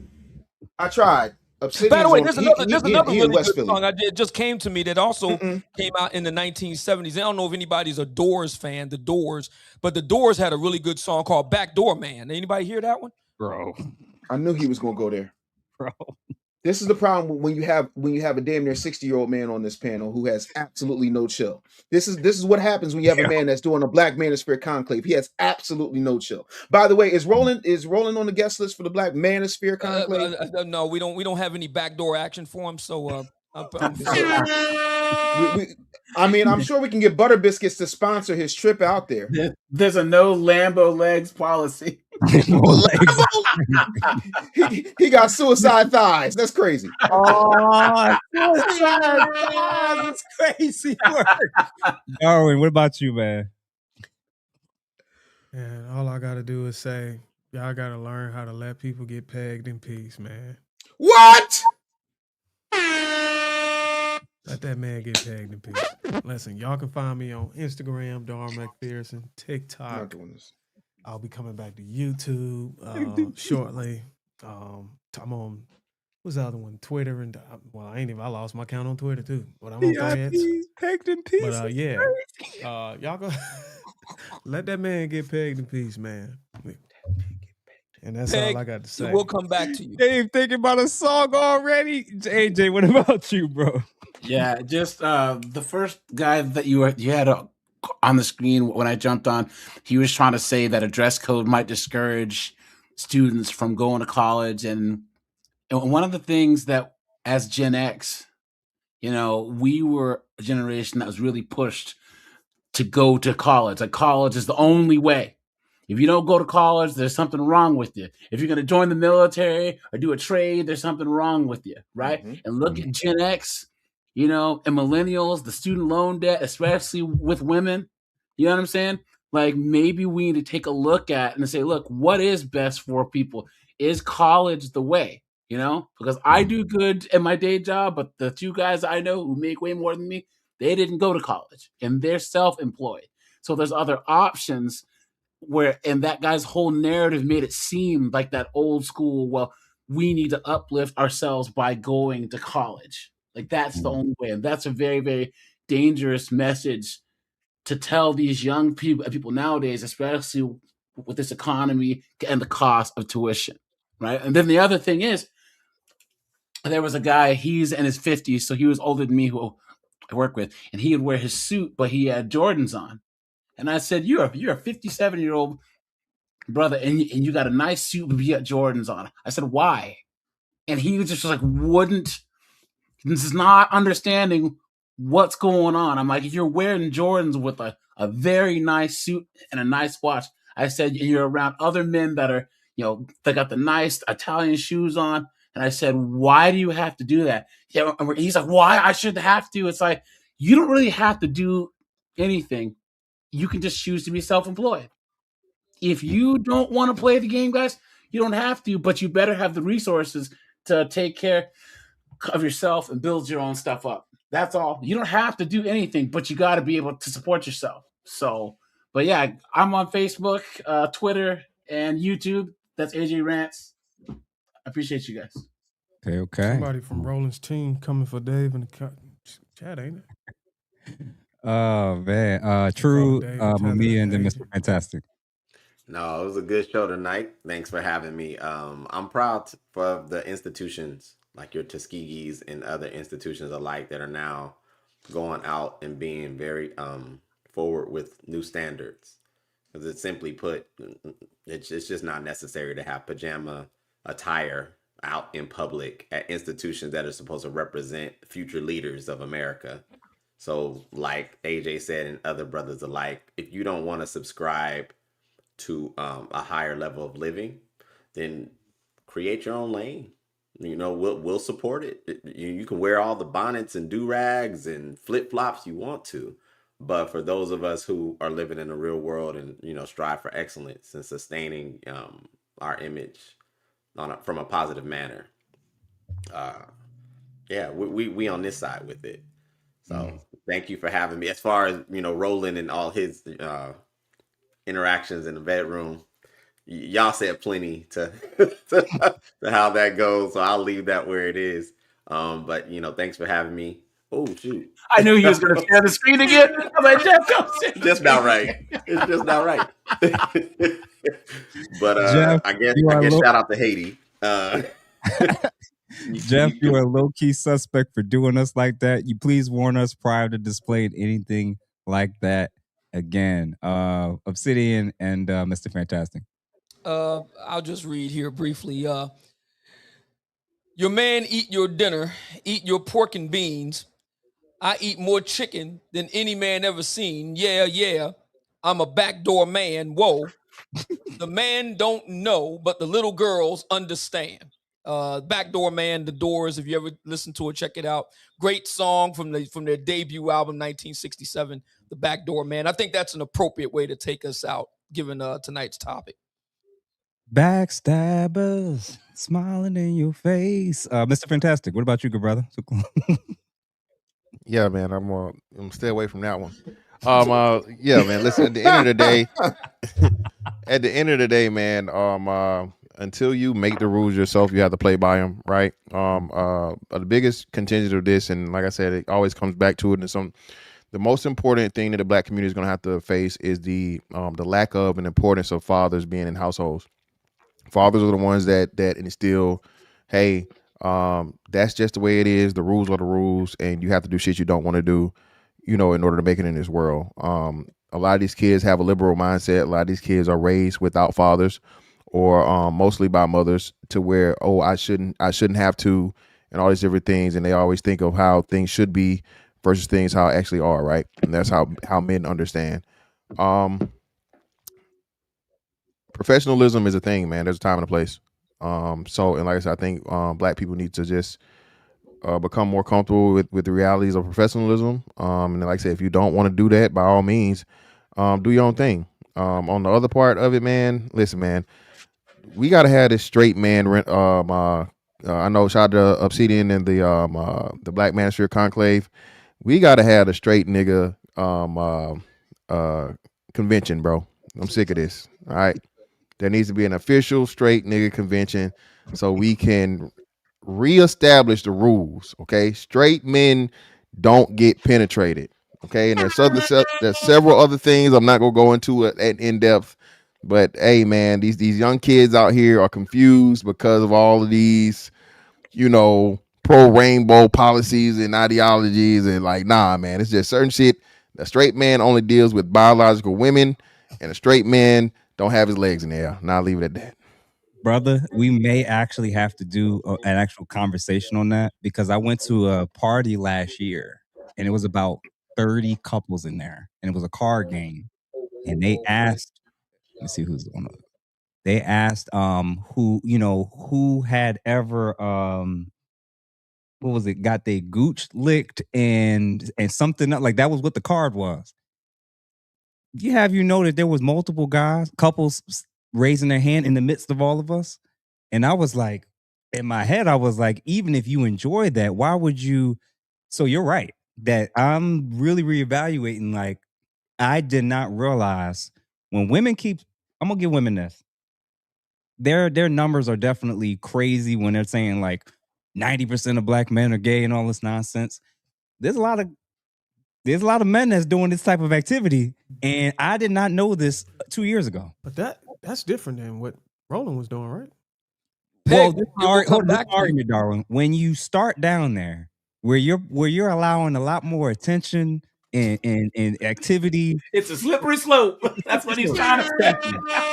I tried. By the way, there's another really good Philly. song. It just came to me that also came out in the 1970s. I don't know if anybody's a Doors fan, The Doors, but The Doors had a really good song called Backdoor Man. Anybody hear that one? Bro. I knew he was going to go there. Bro. This is the problem when you have a damn near 60-year-old man on this panel who has absolutely no chill. This is what happens when you have a man that's doing a Black Manosphere conclave. He has absolutely no chill. By the way, is Roland on the guest list for the Black Manosphere conclave? No, we don't have any backdoor action for him. So I'm I'm sure we can get Butter Biscuits to sponsor his trip out there. There's a no Lambo legs policy. he got suicide thighs. That's crazy. Oh, suicide thighs. That's crazy work. Darwin, what about you, man? And all I gotta do is say, y'all gotta learn how to let people get pegged in peace, man. What? Let that man get pegged in peace. Listen, y'all can find me on Instagram, Dar McPherson, TikTok. I'll be coming back to YouTube shortly. I'm on, what's the other one? Twitter and I lost my count on Twitter too. But I'm on Threads. Pegged in peace. But y'all go let that man get pegged in peace, man. And that's all I got to say. We'll come back to you. Dave thinking about a song already. AJ, what about you, bro? Yeah, just the first guy that you had on the screen when I jumped on, he was trying to say that a dress code might discourage students from going to college. And one of the things that as Gen X, we were a generation that was really pushed to go to college. Like college is the only way. If you don't go to college, there's something wrong with you. If you're going to join the military or do a trade, there's something wrong with you, right? And look at Gen X, and millennials, the student loan debt, especially with women. You know what I'm saying? Like maybe we need to take a look at and say, look, what is best for people? Is college the way? Because I do good at my day job, but the two guys I know who make way more than me, they didn't go to college and they're self-employed. So there's other options and that guy's whole narrative made it seem like that old school, well, we need to uplift ourselves by going to college. Like that's the only way. And that's a very, very dangerous message to tell these young people nowadays, especially with this economy and the cost of tuition, right? And then the other thing is, there was a guy, he's in his 50s, so he was older than me, who I work with, and he would wear his suit, but he had Jordans on. And I said, you're a 57-year-old brother, and you got a nice suit, but you got Jordans on. I said, why? And he was just like, this is not understanding what's going on. I'm like, if you're wearing Jordans with a very nice suit and a nice watch, I said, and you're around other men that are, they got the nice Italian shoes on. And I said, why do you have to do that? He's like, why? I shouldn't have to. It's like, you don't really have to do anything. You can just choose to be self-employed. If you don't want to play the game, guys, you don't have to, but you better have the resources to take care of yourself and build your own stuff up. That's all. You don't have to do anything, but you got to be able to support yourself. So, but yeah, I'm on Facebook, Twitter, and YouTube. That's AJ Rants. I appreciate you guys. Okay. Somebody from Roland's team coming for Dave in the chat, ain't it? Oh man, True, Mamiya, and then Mr. Fantastic. No, it was a good show tonight. Thanks for having me. I'm proud for the institutions like your Tuskegees and other institutions alike that are now going out and being very forward with new standards. Because it's simply put, it's just not necessary to have pajama attire out in public at institutions that are supposed to represent future leaders of America. So like AJ said and other brothers alike, if you don't want to subscribe to a higher level of living, then create your own lane. we'll support it. You can wear all the bonnets and do-rags and flip-flops you want to, but for those of us who are living in the real world and strive for excellence and sustaining our image from a positive manner, yeah, we on this side with it. So thank you for having me. As far as Roland and all his interactions in the bedroom, y'all said plenty to how that goes, so I'll leave that where it is. But thanks for having me. Oh shoot! I knew he was going to share the screen again. I'm like, Jeff, don't just not right. It's just not right. But Jeff, I guess shout out to Haiti. Jeff, you are a low-key suspect for doing us like that. You please warn us prior to displaying anything like that again. Obsidian and Mr. Fantastic. I'll just read here briefly. Your man eat your dinner, eat your pork and beans. I eat more chicken than any man ever seen. Yeah. I'm a backdoor man. Whoa. The man don't know, but the little girls understand. Backdoor Man, The Doors. If you ever listen to it, check it out. Great song from their debut album, 1967, The Backdoor Man. I think that's an appropriate way to take us out, given tonight's topic. Backstabbers smiling in your face. Mr. Fantastic, what about you, good brother? Yeah, man, I'm stay away from that one. Yeah, man. Listen, at the end of the day, man. Until you make the rules yourself, you have to play by them, right? The biggest contingent of this, and like I said, it always comes back to it. And the most important thing that the Black community is going to have to face is the lack of and importance of fathers being in households. Fathers are the ones that instill, hey, that's just the way it is. The rules are the rules, and you have to do shit you don't want to do, in order to make it in this world. A lot of these kids have a liberal mindset. A lot of these kids are raised without fathers, or mostly by mothers, to where, oh, I shouldn't have to, and all these different things, and they always think of how things should be versus things how it actually are, right? And that's how men understand. Professionalism is a thing, man. There's a time and a place. And like I said, I think Black people need to just become more comfortable with the realities of professionalism. And like I said, if you don't want to do that, by all means, do your own thing. On the other part of it, man, listen, man, we gotta have this straight man. I know, shout out to Obsidian and the Black Manosphere Conclave. We gotta have the straight nigga convention, bro. I'm sick of this. All right, there needs to be an official straight nigga convention so we can reestablish the rules. Okay, straight men don't get penetrated. Okay, and there's several other things I'm not gonna go into in depth. But hey, man, these young kids out here are confused because of all of these, pro-rainbow policies and ideologies, and like, nah, man, it's just certain shit. A straight man only deals with biological women, and a straight man don't have his legs in the air. Now I'll leave it at that. Brother, we may actually have to do an actual conversation on that, because I went to a party last year, and it was about 30 couples in there, and it was a card game, and they asked, let's see who's on it. They asked who had ever what was it, got they gooch licked and something like that was what the card was. You know that there was multiple couples raising their hand in the midst of all of us. And I was like, in my head, I was like, even if you enjoy that, why would you? So you're right that I'm really reevaluating. Like, I did not realize when women I'm gonna give women this. Their numbers are definitely crazy when they're saying like 90% of Black men are gay and all this nonsense. There's a lot of men that's doing this type of activity, and I did not know this 2 years ago. But that's different than what Roland was doing, right? Well, this argument, Darwin. When you start down there, where you're allowing a lot more attention and activity, it's a slippery slope. That's what he's trying to say.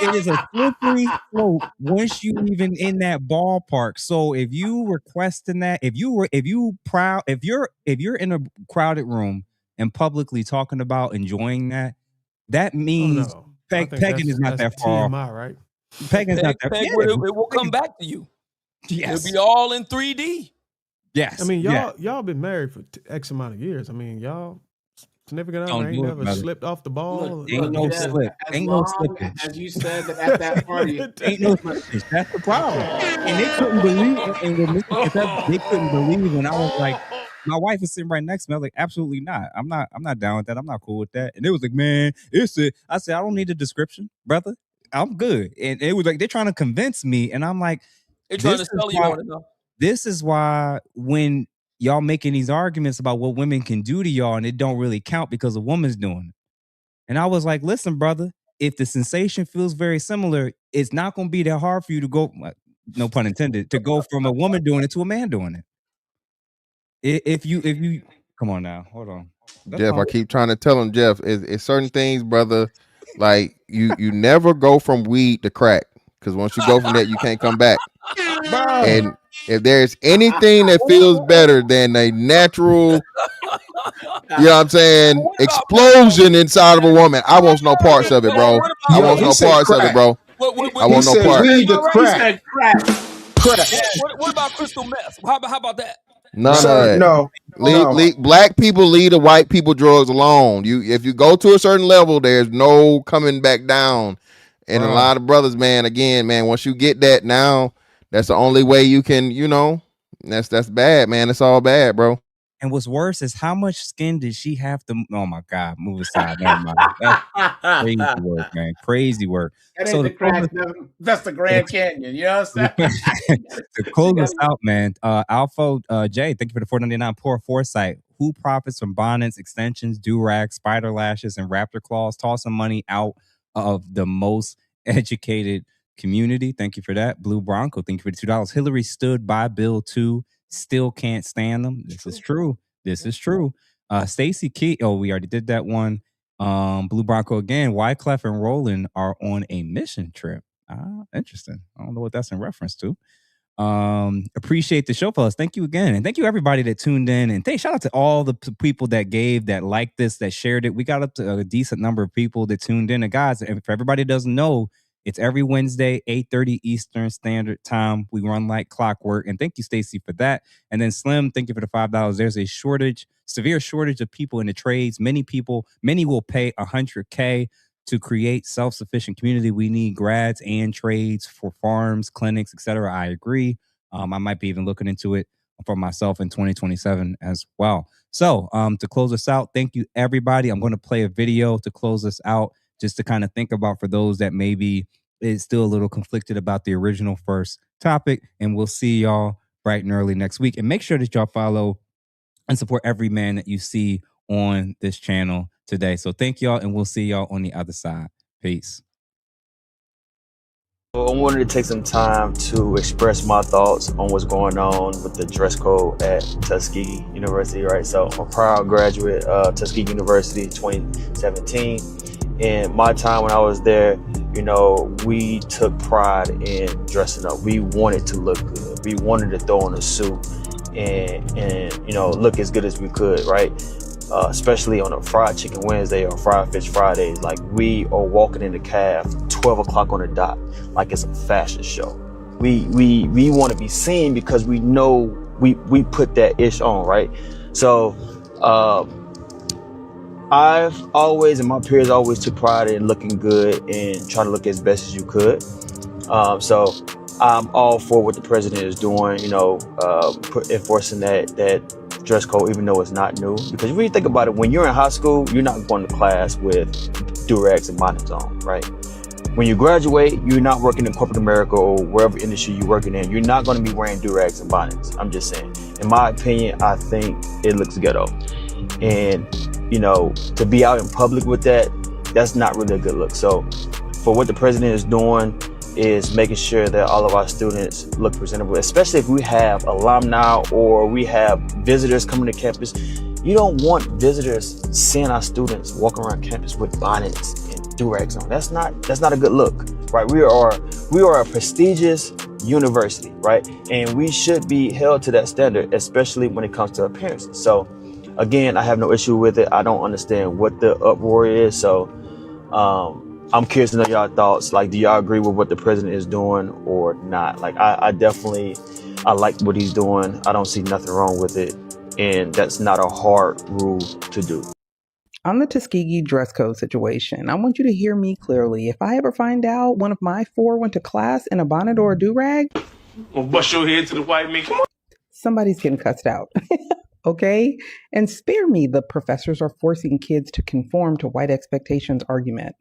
It is a slippery slope once you even in that ballpark. So if you requesting that, if you're in a crowded room and publicly talking about enjoying that means pegging is not that far. TMI, right? Pegging is not that far. It will come back to you. It'll be all in 3D. Yes. I mean, y'all been married for X amount of years. I mean, y'all significant other ain't never slipped off the ball. Ain't no slip. Ain't no slippage. As you said that at that party, ain't no slippage. That's the problem. And they couldn't believe they couldn't believe when I was like, my wife was sitting right next to me. I was like, absolutely not. I'm not down with that. I'm not cool with that. And it was like, man, I said, I don't need a description, brother. I'm good. And it was like they're trying to convince me, and I'm like, they're trying to sell you on it though. This is why when y'all making these arguments about what women can do to y'all, and it don't really count because a woman's doing it. And I was like, listen, brother, if the sensation feels very similar, it's not going to be that hard for you to go, no pun intended, to go from a woman doing it to a man doing it. If you come on now, hold on. Jeff, I keep trying to tell him, Jeff, it's certain things, brother, like you never go from weed to crack, because once you go from that, you can't come back. And if there's anything that feels better than a natural, you know what I'm saying, explosion inside of a woman, I want no parts of it, bro. I want no parts of it, bro. I want no parts. Weed to crack. What about crystal meth? How about that? None of that. No. Black people leave the white people drugs alone. If you go to a certain level, there's no coming back down. And a lot of brothers, man, again, man, once you get that now, that's the only way you can, that's bad, man. It's all bad, bro. And what's worse is how much skin did she have to? Oh my God, move aside. Never mind. That's crazy work, man. Crazy work. That ain't the crack. That's the Grand Canyon. You know what I'm saying? To close us out, man. Alpha J, thank you for the $4.99. Poor foresight. Who profits from bonnets, extensions, do-rags, spider lashes, and raptor claws? Tossing money out of the most educated community. Thank you for that. Blue Bronco, thank you for the $2. Hillary stood by Bill 2. Still can't stand them. This is true. This is true. Stacy Key. Oh, we already did that one. Blue Bronco again. Wyclef and Roland are on a mission trip. Interesting. I don't know what that's in reference to. Appreciate the show, fellas. Thank you again. And thank you everybody that tuned in. And shout out to all the people that gave, that liked this, that shared it. We got up to a decent number of people that tuned in. And guys, if everybody doesn't know, it's every Wednesday, 8:30 Eastern Standard Time. We run like clockwork. And thank you, Stacy, for that. And then Slim, thank you for the $5. There's a severe shortage of people in the trades. Many will pay $100K to create self-sufficient community. We need grads and trades for farms, clinics, etc. I agree. I might be even looking into it for myself in 2027 as well. So to close us out, thank you, everybody. I'm going to play a video to close us out, just to kind of think about for those that maybe is still a little conflicted about the original first topic. And we'll see y'all bright and early next week. And make sure that y'all follow and support every man that you see on this channel today. So thank y'all, and we'll see y'all on the other side. Peace. I wanted to take some time to express my thoughts on what's going on with the dress code at Tuskegee University, right? So I'm a proud graduate of Tuskegee University 2017. In my time when I was there, we took pride in dressing up. We wanted to look good. We wanted to throw on a suit and look as good as we could, right? Especially on a fried chicken Wednesday or fried fish Fridays. Like, we are walking in the caf 12 o'clock on the dot like it's a fashion show. We want to be seen because we know we put that ish on, right? So I've always, and my peers always, took pride in looking good and trying to look as best as you could. So I'm all for what the president is doing, enforcing that dress code, even though it's not new. Because when you think about it, when you're in high school, you're not going to class with do-rags and bonnets on, right? When you graduate, you're not working in corporate America or wherever industry you're working in. You're not going to be wearing do-rags and bonnets. I'm just saying. In my opinion, I think it looks ghetto. And to be out in public with that's not really a good look. So for what the president is doing is making sure that all of our students look presentable, especially if we have alumni or we have visitors coming to campus. You don't want visitors seeing our students walk around campus with bonnets and do-rags on. That's not a good look, right? We are a prestigious university, right? And we should be held to that standard, especially when it comes to appearances. So again, I have no issue with it. I don't understand what the uproar is. So I'm curious to know y'all thoughts. Like, do y'all agree with what the president is doing or not? Like, I definitely, I like what he's doing. I don't see nothing wrong with it. And that's not a hard rule to do. On the Tuskegee dress code situation, I want you to hear me clearly. If I ever find out one of my 4 went to class in a bonnet or a do-rag, I'll bust your head to the white man. somebody's getting cussed out. Okay? And spare me the professors are forcing kids to conform to white expectations argument.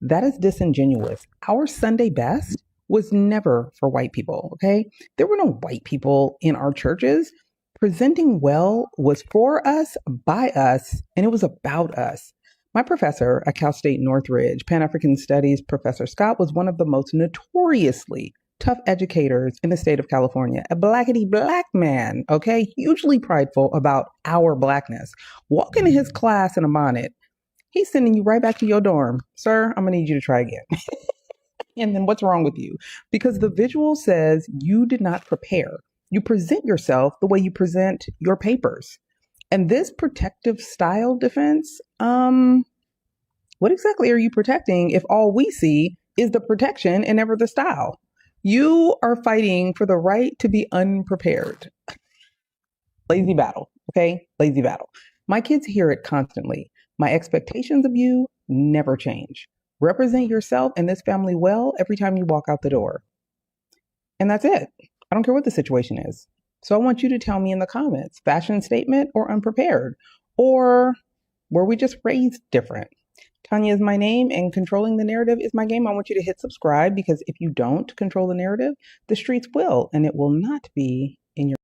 That is disingenuous. Our Sunday best was never for white people, okay? There were no white people in our churches. Presenting well was for us, by us, and it was about us. My professor at Cal State Northridge, Pan-African Studies, Professor Scott, was one of the most notoriously tough educators in the state of California. A blackity black man, okay? Hugely prideful about our blackness. Walk into his class in a bonnet, he's sending you right back to your dorm. Sir, I'm gonna need you to try again. And then what's wrong with you? Because the visual says you did not prepare. You present yourself the way you present your papers. And this protective style defense, what exactly are you protecting if all we see is the protection and never the style? You are fighting for the right to be unprepared. Lazy battle, okay? Lazy battle. My kids hear it constantly. My expectations of you never change. Represent yourself and this family well every time you walk out the door. And that's it. I don't care what the situation is. So I want you to tell me in the comments, fashion statement or unprepared? Or were we just raised different? Tanya is my name and controlling the narrative is my game. I want you to hit subscribe because if you don't control the narrative, the streets will, and it will not be in your